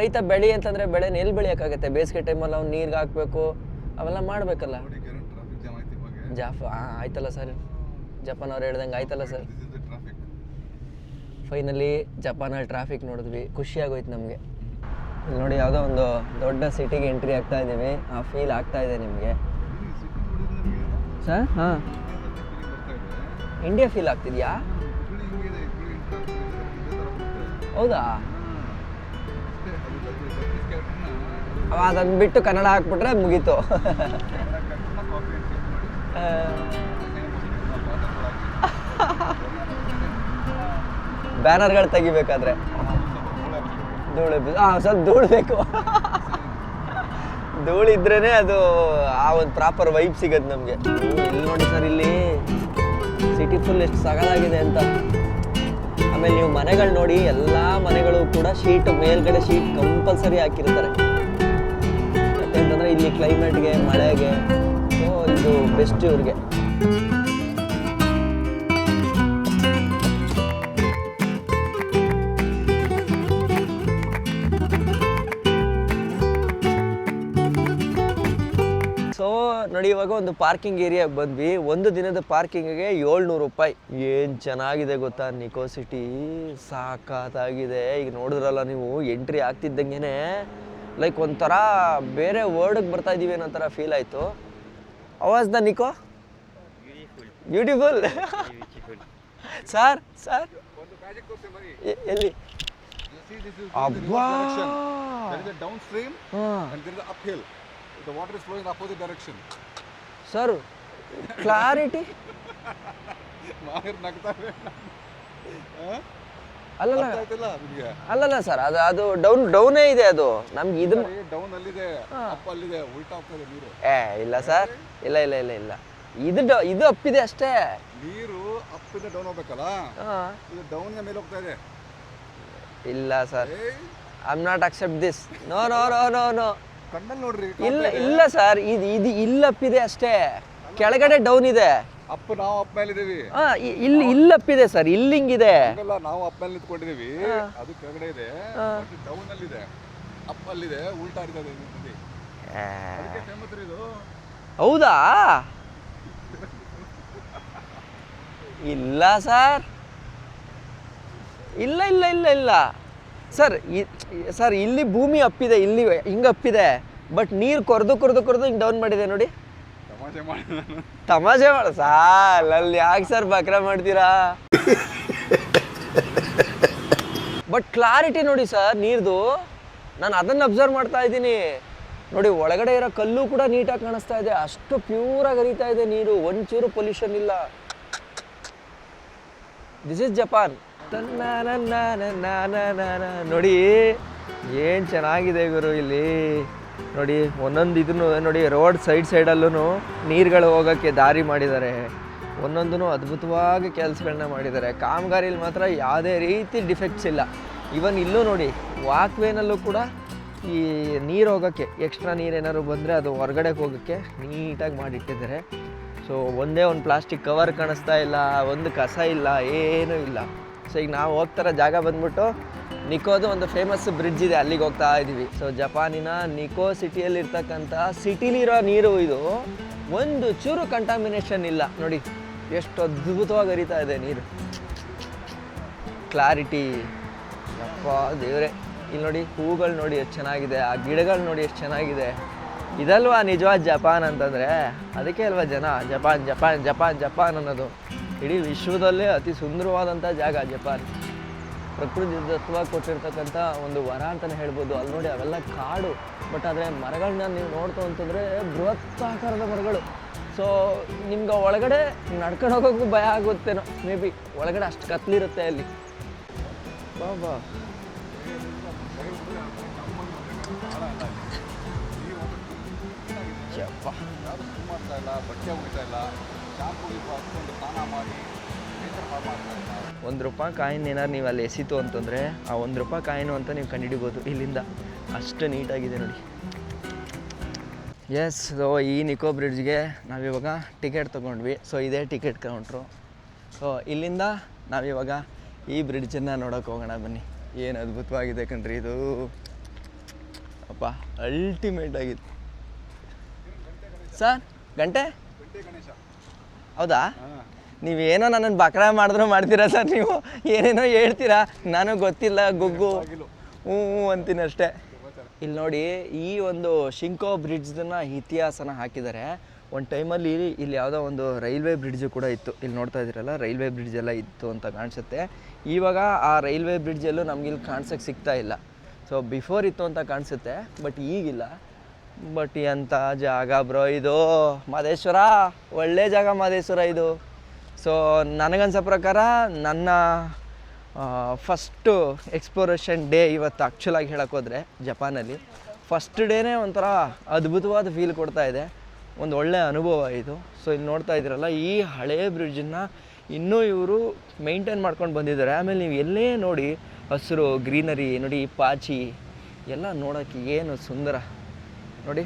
ರೈತ ಬೆಳೆ ಅಂತಂದರೆ ಬೆಳೆನ ಎಲ್ಲಿ ಬೆಳೆಯೋಕ್ಕಾಗತ್ತೆ? ಬೇಸಿಗೆ ಟೈಮಲ್ಲಿ ಅವ್ನು ನೀರಿಗೆ ಹಾಕಬೇಕು, ಅವೆಲ್ಲ ಮಾಡಬೇಕಲ್ಲ. ಆಯ್ತಲ್ಲ ಸರ್, ಜಪಾನ್ ಅವ್ರು ಹೇಳ್ದಂಗೆ ಆಯ್ತಲ್ಲ ಸರ್. ಫೈನಲಿ ಜಪಾನಲ್ಲಿ ಟ್ರಾಫಿಕ್ ನೋಡಿದ್ವಿ, ಖುಷಿಯಾಗೋಯ್ತು ನಮಗೆ. ಇಲ್ಲಿ ನೋಡಿ, ಯಾವುದೋ ಒಂದು ದೊಡ್ಡ ಸಿಟಿಗೆ ಎಂಟ್ರಿ ಆಗ್ತಾ ಇದ್ದೀವಿ. ಆ ಫೀಲ್ ಆಗ್ತಾ ಇದೆ ನಿಮಗೆ ಸರ್? ಹಾಂ, ಇಂಡಿಯಾ ಫೀಲ್ ಆಗ್ತಿದ್ಯಾ? ಹೌದಾ? ಅದನ್ನು ಬಿಟ್ಟು ಕನ್ನಡ ಹಾಕ್ಬಿಟ್ರೆ ಮುಗೀತು. ಬ್ಯಾನರ್ಗಳು ತೆಗಿಬೇಕಾದ್ರೆ ಸ್ವಲ್ಪ ಧೂಳು ಬೇಕು. ಧೂಳಿದ್ರೇ ಅದು ಆ ಒಂದು ಪ್ರಾಪರ್ ವೈಬ್ ಸಿಗೋದು ನಮಗೆ. ಇಲ್ಲಿ ನೋಡಿ ಸರ್, ಇಲ್ಲಿ ಸಿಟಿ ಫುಲ್ ಎಷ್ಟು ಸಗದಾಗಿದೆ ಅಂತ. ಆಮೇಲೆ ನೀವು ಮನೆಗಳು ನೋಡಿ, ಎಲ್ಲ ಮನೆಗಳು ಕೂಡ ಶೀಟ್, ಮೇಲ್ಗಡೆ ಶೀಟ್ ಕಂಪಲ್ಸರಿ ಹಾಕಿರ್ತಾರೆ. ಯಾಕೆಂತಂದರೆ ಇಲ್ಲಿ ಕ್ಲೈಮೇಟ್ಗೆ, ಮಳೆಗೆ, ಸೊ ಇದು ಬೆಸ್ಟ್ ಇವ್ರಿಗೆ. ಸೊ ನೋಡಿ, ಇವಾಗ ಒಂದು ಪಾರ್ಕಿಂಗ್ ಏರಿಯಾಗೆ ಬಂದ್ವಿ. ಒಂದು ದಿನದ ಪಾರ್ಕಿಂಗಿಗೆ 700 ರೂಪಾಯಿ. ಏನು ಚೆನ್ನಾಗಿದೆ ಗೊತ್ತಾ ನಿಕೋ ಸಿಟಿ, ಸಾಕಾಗಿದೆ. ಈಗ ನೋಡಿದ್ರಲ್ಲ ನೀವು, ಎಂಟ್ರಿ ಆಗ್ತಿದ್ದಂಗೆ ಲೈಕ್ ಒಂಥರ ಬೇರೆ ವರ್ಡ್ಗೆ ಬರ್ತಾ ಇದ್ದೀವಿ ಅನ್ನೋ ಥರ ಫೀಲ್ ಆಯಿತು. ಅವಾಜ್ ದ ನಿಕೋ ಬ್ಯೂಟಿಫುಲ್. ಸರ್ ಎಲ್ಲಿ? ಅಬ್ಬಾ, down stream and there is uphill. The water is flowing in opposite direction. Sir, clarity. ಮಾಹಿರ್ ನಗ್ತಾರೆ. ಅಲ್ಲಲ್ಲ ಸರ್, ಅದು ಡೌನೇ ಇದೆ. ಅದು ನಮ್ಗೆ ಇದು ಡೌನ್ ಅಲ್ಲಿದೆ, ಅಪ್ ಅಲ್ಲಿದೆ, ಉಲ್ಟಾ ಹೋಗ್ತದೆ ನೀರು. ಇಲ್ಲ ಸರ್, ಇಲ್ಲ ಇದು ಅಪ್ಪಿದೆ ಅಷ್ಟೇ. ನೀರು ಅಪ್ಪಿಂದ ಡೌನ್ ಹೋಗ್ಬೇಕಲ್ಲ, ಇದು ಡೌನ್ ಮೇಲೆ ಹೋಗ್ತಾ ಇದೆ. ಇಲ್ಲ sir, I am not accept this. No. ಕಣ್ಣಲ್ಲಿ ನೋಡ್ರಿ. ಇಲ್ಲ ಸರ್, ಇದು ಇಲ್ಲಪ್ಪಿದೆ ಅಷ್ಟೇ, ಕೆಳಗಡೆ ಡೌನ್ ಇದೆ. ಅಪ್ ನಾವು ಅಪ್ ಮೇಲೆ ಇದೀವಿ. ಇಲ್ಲಪ್ಪಿದೆ ಸರ್, ಇಲ್ಲಿಂಗಿದೆ. ನಾವು ಅಪ್ ಮೇಲೆ ನಿಂತ್ಕೊಂಡಿದೀವಿ, ಅದು ಕೆಳಗಡೆ ಇದೆ, ಡೌನ್ ಅಲ್ಲಿ ಇದೆ, ಅಪ್ ಅಲ್ಲಿದೆ, ಉಲ್ಟಾ ಇದೆ. ಹೌದಾ? ಇಲ್ಲ ಸರ್, ಇಲ್ಲ ಇಲ್ಲ ಇಲ್ಲ ಇಲ್ಲ ಸರ್. ಸರ್ ಇಲ್ಲಿ ಭೂಮಿ ಅಪ್ಪಿದೆ, ಇಲ್ಲಿ ಹಿಂಗೆ ಅಪ್ಪಿದೆ, ಬಟ್ ನೀರು ಕೊರೆದು ಹಿಂಗೆ ಡೌನ್ ಮಾಡಿದೆ ನೋಡಿ. ತಮಾಷೆ ಮಾಡ ಸಾರ್, ಅಲ್ಲಿ ಯಾಕೆ ಸರ್ ಬಕ್ರ ಮಾಡ್ತೀರಾ? ಬಟ್ ಕ್ಲಾರಿಟಿ ನೋಡಿ ಸರ್ ನೀರ್ದು, ನಾನು ಅದನ್ನು ಅಬ್ಸರ್ವ್ ಮಾಡ್ತಾ ಇದ್ದೀನಿ ನೋಡಿ. ಒಳಗಡೆ ಇರೋ ಕಲ್ಲು ಕೂಡ ನೀಟಾಗಿ ಕಾಣಿಸ್ತಾ ಇದೆ, ಅಷ್ಟು ಪ್ಯೂರಾಗಿ ಹರಿತಾ ಇದೆ ನೀರು, ಒಂಚೂರು ಪೊಲ್ಯೂಷನ್ ಇಲ್ಲ. This is Japan. ನೋಡಿ ಏನು ಚೆನ್ನಾಗಿದೆ ಗುರು ಇಲ್ಲಿ ನೋಡಿ. ಒಂದೊಂದು ಇದನ್ನು ನೋಡಿ, ರೋಡ್ ಸೈಡಲ್ಲೂ ನೀರುಗಳು ಹೋಗೋಕ್ಕೆ ದಾರಿ ಮಾಡಿದ್ದಾರೆ. ಒಂದೊಂದೂ ಅದ್ಭುತವಾಗಿ ಕೆಲಸಗಳನ್ನ ಮಾಡಿದ್ದಾರೆ. ಕಾಮಗಾರಿಲಿ ಮಾತ್ರ ಯಾವುದೇ ರೀತಿ ಡಿಫೆಕ್ಟ್ಸ್ ಇಲ್ಲ. ಇವನ್ ಇಲ್ಲೂ ನೋಡಿ, ವಾಕ್ವೇನಲ್ಲೂ ಕೂಡ ಈ ನೀರು ಹೋಗೋಕ್ಕೆ, ಎಕ್ಸ್ಟ್ರಾ ನೀರು ಏನಾದ್ರು ಬಂದರೆ ಅದು ಹೊರಗಡೆ ಹೋಗೋಕ್ಕೆ ನೀಟಾಗಿ ಮಾಡಿಟ್ಟಿದ್ದಾರೆ. ಸೊ ಒಂದೇ ಒಂದು ಪ್ಲಾಸ್ಟಿಕ್ ಕವರ್ ಕಾಣಿಸ್ತಾ ಇಲ್ಲ, ಒಂದು ಕಸ ಇಲ್ಲ, ಏನೂ ಇಲ್ಲ. ಸೊ ಈಗ ನಾವು ಹೋಗ್ತಾರ ಜಾಗ ಬಂದ್ಬಿಟ್ಟು ನಿಕೋದು ಒಂದು ಫೇಮಸ್ ಬ್ರಿಡ್ಜ್ ಇದೆ, ಅಲ್ಲಿಗೆ ಹೋಗ್ತಾ ಇದ್ದೀವಿ. ಸೊ ಜಪಾನಿನ ನಿಕೋ ಸಿಟಿಯಲ್ಲಿರ್ತಕ್ಕಂಥ ಸಿಟಿಲಿರೋ ನೀರು ಇದು, ಒಂದು ಚೂರು ಕಂಟಾಮಿನೇಷನ್ ಇಲ್ಲ ನೋಡಿ. ಎಷ್ಟು ಅದ್ಭುತವಾಗಿ ಹರಿತಾ ಇದೆ ನೀರು, ಕ್ಲಾರಿಟಿ. ಅಪ್ಪ ದೇವರೇ, ಇಲ್ಲಿ ನೋಡಿ ಹೂಗಳು ನೋಡಿ ಎಷ್ಟು ಚೆನ್ನಾಗಿದೆ, ಆ ಗಿಡಗಳು ನೋಡಿ ಎಷ್ಟು ಚೆನ್ನಾಗಿದೆ. ಇದಲ್ವಾ ನಿಜವಾದ ಜಪಾನ್ ಅಂತಂದರೆ? ಅದಕ್ಕೆ ಅಲ್ವಾ ಜನ ಜಪಾನ್ ಜಪಾನ್ ಜಪಾನ್ ಜಪಾನ್ ಅನ್ನೋದು. ಇಡೀ ವಿಶ್ವದಲ್ಲೇ ಅತಿ ಸುಂದರವಾದಂಥ ಜಾಗ ಜಪಾನ್. ಪ್ರಕೃತಿ ದತ್ತವಾಗಿ ಕೊಟ್ಟಿರ್ತಕ್ಕಂಥ ಒಂದು ವರ ಅಂತಲೇ ಹೇಳ್ಬೋದು. ಅಲ್ಲಿ ನೋಡಿ ಅವೆಲ್ಲ ಕಾಡು, ಬಟ್ ಆದರೆ ಮರಗಳನ್ನ ನೀವು ನೋಡ್ತು ಅಂತಂದರೆ ಬೃಹತ್ತಾಕಾರದ ಮರಗಳು. ಸೊ ನಿಮ್ಗೆ ಒಳಗಡೆ ನಡ್ಕೊಂಡು ಹೋಗೋಕ್ಕೂ ಭಯ ಆಗುತ್ತೇನೋ, ಮೇ ಬಿ ಒಳಗಡೆ ಅಷ್ಟು ಕತ್ಲಿರುತ್ತೆ ಅಲ್ಲಿ. ಬಾಬಾ ₹1 ಕಾಯಿನ್ ಏನಾರು ನೀವು ಅಲ್ಲಿ ಎಸಿತು ಅಂತಂದರೆ ಆ ₹1 ಕಾಯಿನು ಅಂತ ನೀವು ಕಂಡುಹಿಡಿಬೋದು ಇಲ್ಲಿಂದ. ಅಷ್ಟು ನೀಟಾಗಿದೆ ನೋಡಿ. ಎಸ್, ಸೊ ಈ ನಿಕೋ ಬ್ರಿಡ್ಜ್ಗೆ ನಾವಿವಾಗ ಟಿಕೆಟ್ ತೊಗೊಂಡ್ವಿ. ಸೊ ಇದೇ ಟಿಕೆಟ್ ಕೌಂಟ್ರು. ಸೊ ಇಲ್ಲಿಂದ ನಾವಿವಾಗ ಈ ಬ್ರಿಡ್ಜನ್ನು ನೋಡೋಕೆ ಹೋಗೋಣ ಬನ್ನಿ. ಏನು ಅದ್ಭುತವಾಗಿದೆ ಕಣ್ರಿ ಇದು, ಅಪ್ಪ ಅಲ್ಟಿಮೇಟ್ ಆಗಿದೆ. ಸರ್ ಗಂಟೆ ಹೌದಾ? ನೀವೇನೋ ನನ್ನನ್ನು ಬಕ್ರಾ ಮಾಡಿದ್ರು ಮಾಡ್ತೀರಾ ಸರ್, ನೀವು ಏನೇನೋ ಹೇಳ್ತೀರಾ, ನನಗೆ ಗೊತ್ತಿಲ್ಲ, ಗುಗ್ಗು ಹ್ಞೂ ಅಂತೀನಿ ಅಷ್ಟೇ. ಇಲ್ಲಿ ನೋಡಿ, ಈ ಒಂದು ಶಿಂಕೋ ಬ್ರಿಡ್ಜ್ನ ಇತಿಹಾಸನ ಹಾಕಿದ್ದಾರೆ. ಒಂದು ಟೈಮಲ್ಲಿ ಇಲ್ಲಿ ಯಾವುದೋ ಒಂದು ರೈಲ್ವೆ ಬ್ರಿಡ್ಜು ಕೂಡ ಇತ್ತು. ಇಲ್ಲಿ ನೋಡ್ತಾ ಇದ್ದೀರಲ್ಲ, ರೈಲ್ವೆ ಬ್ರಿಡ್ಜ್ ಎಲ್ಲ ಇತ್ತು ಅಂತ ಕಾಣಿಸುತ್ತೆ. ಇವಾಗ ಆ ರೈಲ್ವೆ ಬ್ರಿಡ್ಜಲ್ಲೂ ನಮ್ಗೆ ಇಲ್ಲಿ ಕಾಣಿಸೋಕ್ಕೆ ಸಿಗ್ತಾ ಇಲ್ಲ. ಸೊ ಬಿಫೋರ್ ಇತ್ತು ಅಂತ ಕಾಣಿಸುತ್ತೆ, ಬಟ್ ಈಗಿಲ್ಲ. ಬಟ್ ಎಂಥ ಜಾಗ ಬ್ರೋ ಇದು, ಮಾದೇಶ್ವರ, ಒಳ್ಳೆ ಜಾಗ ಮಾದೇಶ್ವರ ಇದು. ಸೊ ನನಗನ್ಸೋ ಪ್ರಕಾರ ನನ್ನ ಫಸ್ಟು ಎಕ್ಸ್ಪ್ಲೋರೇಷನ್ ಡೇ ಇವತ್ತು. ಆ್ಯಕ್ಚುಲಾಗಿ ಹೇಳೋಕ್ಕೋದ್ರೆ ಜಪಾನಲ್ಲಿ ಫಸ್ಟ್ ಡೇನೇ ಒಂಥರ ಅದ್ಭುತವಾದ ಫೀಲ್ ಕೊಡ್ತಾ ಇದೆ, ಒಂದು ಒಳ್ಳೆ ಅನುಭವ ಇದು. ಸೊ ಇಲ್ಲಿ ನೋಡ್ತಾ ಇದ್ದೀರಲ್ಲ, ಈ ಹಳೆಯ ಬ್ರಿಡ್ಜನ್ನು ಇನ್ನೂ ಇವರು ಮೇಂಟೈನ್ ಮಾಡ್ಕೊಂಡು ಬಂದಿದ್ದಾರೆ. ಆಮೇಲೆ ನೀವು ಎಲ್ಲೇ ನೋಡಿ ಹಸಿರು, ಗ್ರೀನರಿ ನೋಡಿ, ಪಾಚಿ ಎಲ್ಲ ನೋಡೋಕ್ಕೆ ಏನು ಸುಂದರ ನೋಡಿ,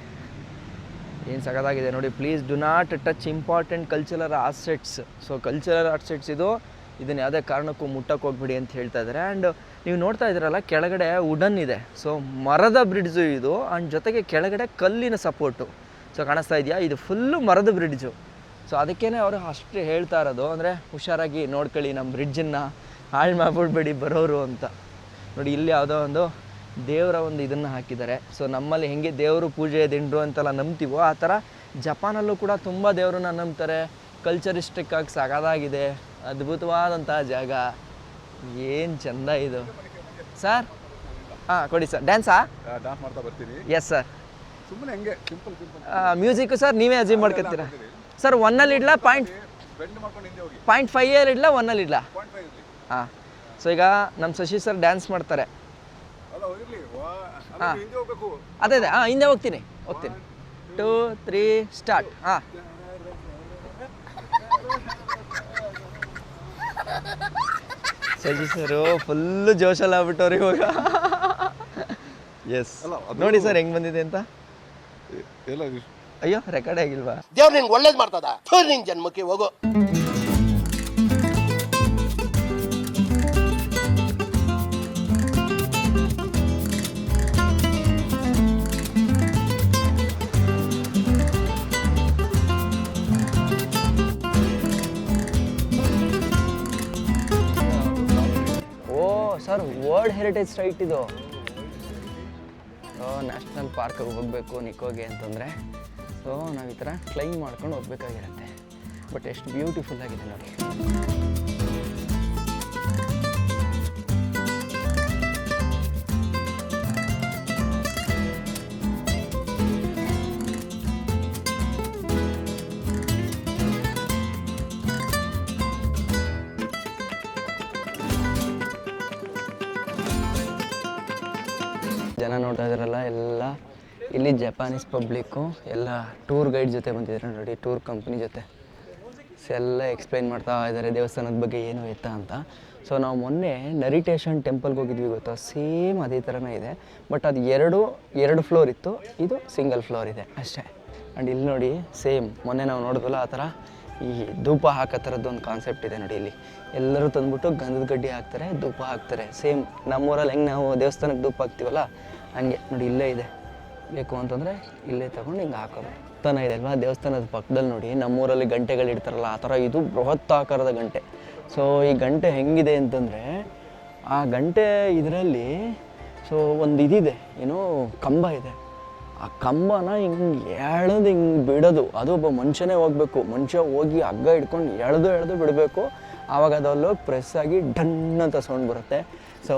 ಏನು ಸಖತ್ತಾಗಿದೆ ನೋಡಿ. Please do not touch important cultural assets. So cultural assets ಇದನ್ನು ಯಾವುದೇ ಕಾರಣಕ್ಕೂ ಮುಟ್ಟಕ್ಕೆ ಹೋಗ್ಬಿಡಿ ಅಂತ ಹೇಳ್ತಾ ಇದ್ದಾರೆ. ಆ್ಯಂಡ್ ನೀವು ನೋಡ್ತಾ ಇದ್ದೀರಲ್ಲ, ಕೆಳಗಡೆ ವುಡನ್ ಇದೆ. ಸೊ ಮರದ ಬ್ರಿಡ್ಜು ಇದು, ಆ್ಯಂಡ್ ಜೊತೆಗೆ ಕೆಳಗಡೆ ಕಲ್ಲಿನ ಸಪೋರ್ಟು. ಸೊ ಕಾಣಿಸ್ತಾ ಇದೆಯಾ, ಇದು ಫುಲ್ಲು ಮರದ ಬ್ರಿಡ್ಜು. ಸೊ ಅದಕ್ಕೇ ಅವರು ಅಷ್ಟು ಹೇಳ್ತಾ ಇರೋದು, ಅಂದರೆ ಹುಷಾರಾಗಿ ನೋಡ್ಕೊಳ್ಳಿ, ನಮ್ಮ ಬ್ರಿಡ್ಜನ್ನು ಹಾಳು ಮಾಡ್ಬಿಡ್ಬೇಡಿ ಬರೋರು ಅಂತ. ನೋಡಿ ಇಲ್ಲಿ ಯಾವುದೋ ಒಂದು ದೇವರ ಒಂದು ಇದನ್ನು ಹಾಕಿದ್ದಾರೆ. ಸೊ ನಮ್ಮಲ್ಲಿ ಹೆಂಗೆ ದೇವರು ಪೂಜೆ ದಿಂಡ್ರು ಅಂತೆಲ್ಲ ನಂಬ್ತೀವೋ, ಆ ಥರ ಜಪಾನಲ್ಲೂ ಕೂಡ ತುಂಬ ದೇವರನ್ನ ನಂಬ್ತಾರೆ. ಕಲ್ಚರಿಸ್ಟಿಕ್ ಆಗಿ ಸಗದಾಗಿದೆ, ಅದ್ಭುತವಾದಂಥ ಜಾಗ. ಏನು ಚೆಂದ ಇದು ಸರ್. ಹಾಂ ಕೊಡಿ ಸರ್. ಡ್ಯಾನ್ಸಾ? ಡಾನ್ಸ್ ಮಾಡ್ತಾ ಬರ್ತೀನಿ. Yes sir. ಸುಮ್ಮನೆ ಹೆಂಗೆ ಸಿಂಪಲ್ ಮ್ಯೂಸಿಕ್ಕು ಸರ್ ನೀವೇ ಅಜೀವ್ ಮಾಡ್ಕೊತೀರಾ ಸರ್? 1ಅಲ್ಲಿ ಇಡ್ಲಾ, .5 ಇಡ್ಲಾ, 1ಅಲ್ಲಿ ಇಡ್ಲಾ? ಹಾಂ. ಸೊ ಈಗ ನಮ್ಮ ಶಶಿ ಸರ್ ಡ್ಯಾನ್ಸ್ ಮಾಡ್ತಾರೆ. ಹಾಂ ಅದೇ ಹಾಂ, ಹಿಂದೆ ಹೋಗ್ತೀನಿ 2, 3 ಸ್ಟಾರ್ಟ್. ಹಾಂ ಶಶಿ ಸರು ಫುಲ್ಲು ಜೋಶಲ್ಲಿ ಆಗ್ಬಿಟ್ಟವ್ರು ಇವಾಗ. ಎಸ್ ನೋಡಿ ಸರ್ ಹೆಂಗೆ ಬಂದಿದೆ ಅಂತ. ಅಯ್ಯೋ ರೆಕಾರ್ಡ್ ಆಗಿಲ್ವಾ? ದೇವ್ರು ನಿಂಗೆ ಒಳ್ಳೇದು ಮಾಡ್ತದ, ನಿಂಗೆ ಜನ್ಮಕ್ಕೆ ಹೋಗೋ. ಸರ್ ವರ್ಲ್ಡ್ ಹೆರಿಟೇಜ್ ಸೈಟ್ ಇದು. ನ್ಯಾಷನಲ್ ಪಾರ್ಕಿಗೆ ಹೋಗಬೇಕು ನಿಕೋಗೆ ಅಂತಂದರೆ ಸೊ ನಾವು ಈ ಥರ ಕ್ಲೈಮ್ ಮಾಡ್ಕೊಂಡು ಹೋಗ್ಬೇಕಾಗಿರುತ್ತೆ. ಬಟ್ ಎಷ್ಟು ಬ್ಯೂಟಿಫುಲ್ ಆಗಿದೆ ನೋಡಿ. ಜನ ನೋಡ್ತಾ ಇದ್ದಾರಲ್ಲ ಎಲ್ಲ ಇಲ್ಲಿ ಜಪಾನೀಸ್ ಪಬ್ಲಿಕ್ಕು ಎಲ್ಲ ಟೂರ್ ಗೈಡ್ ಜೊತೆ ಬಂದಿದ್ದಾರೆ ನೋಡಿ, ಟೂರ್ ಕಂಪ್ನಿ ಜೊತೆ. ಸೊ ಎಲ್ಲ ಎಕ್ಸ್ಪ್ಲೈನ್ ಮಾಡ್ತಾ ಇದ್ದಾರೆ ದೇವಸ್ಥಾನದ ಬಗ್ಗೆ ಏನು ಎತ್ತ ಅಂತ. ಸೊ ನಾವು ಮೊನ್ನೆ ನರಿಟೇಷನ್ ಟೆಂಪಲ್ಗೆ ಹೋಗಿದ್ವಿ ಗೊತ್ತಾ, ಸೇಮ್ ಅದೇ ಥರನೇ ಇದೆ. ಬಟ್ ಅದು ಎರಡು ಫ್ಲೋರ್ ಇತ್ತು, ಇದು ಸಿಂಗಲ್ ಫ್ಲೋರ್ ಇದೆ ಅಷ್ಟೇ. ಆ್ಯಂಡ್ ಇಲ್ಲಿ ನೋಡಿ ಸೇಮ್ ಮೊನ್ನೆ ನಾವು ನೋಡಿದ್ವಲ್ಲ ಆ ಥರ ಈ ಧೂಪ ಹಾಕೋ ಥರದ್ದು ಒಂದು ಕಾನ್ಸೆಪ್ಟ್ ಇದೆ ನೋಡಿ. ಇಲ್ಲಿ ಎಲ್ಲರೂ ತಂದುಬಿಟ್ಟು ಗಂಧದ ಗಡ್ಡಿ ಹಾಕ್ತಾರೆ, ಧೂಪ ಹಾಕ್ತಾರೆ. ಸೇಮ್ ನಮ್ಮೂರಲ್ಲಿ ಹೆಂಗೆ ನಾವು ದೇವಸ್ಥಾನಕ್ಕೆ ಧೂಪ ಹಾಕ್ತೀವಲ್ಲ ಹಂಗೆ ನೋಡಿ, ಇಲ್ಲೇ ಇದೆ. ಬೇಕು ಅಂತಂದರೆ ಇಲ್ಲೇ ತೊಗೊಂಡು ಹಿಂಗೆ ಹಾಕೋದು. ದೇವಸ್ಥಾನ ಇದೆ ಅಲ್ವಾ, ದೇವಸ್ಥಾನದ ಪಕ್ಕದಲ್ಲಿ ನೋಡಿ ನಮ್ಮೂರಲ್ಲಿ ಗಂಟೆಗಳು ಇಡ್ತಾರಲ್ಲ ಆ ಥರ ಇದು ಬೃಹತ್ ಆಕಾರದ ಗಂಟೆ. ಸೊ ಈ ಗಂಟೆ ಹೆಂಗಿದೆ ಅಂತಂದರೆ ಆ ಗಂಟೆ ಇದರಲ್ಲಿ ಸೊ ಒಂದು ಇದಿದೆ, ಏನೋ ಕಂಬ ಇದೆ. ಆ ಕಂಬನ ಹಿಂಗೆ ಎಳೆದು ಹಿಂಗೆ ಬಿಡೋದು, ಅದು ಒಬ್ಬ ಮನುಷ್ಯನೇ ಹೋಗಬೇಕು. ಮನುಷ್ಯ ಹೋಗಿ ಹಗ್ಗ ಹಿಡ್ಕೊಂಡು ಎಳೆದು ಬಿಡಬೇಕು. ಆವಾಗ ಅದಲ್ಲೋಗಿ ಪ್ರೆಸ್ ಆಗಿ ಡನ್ ಅಂತ ಸೌಂಡ್ ಬರುತ್ತೆ. ಸೊ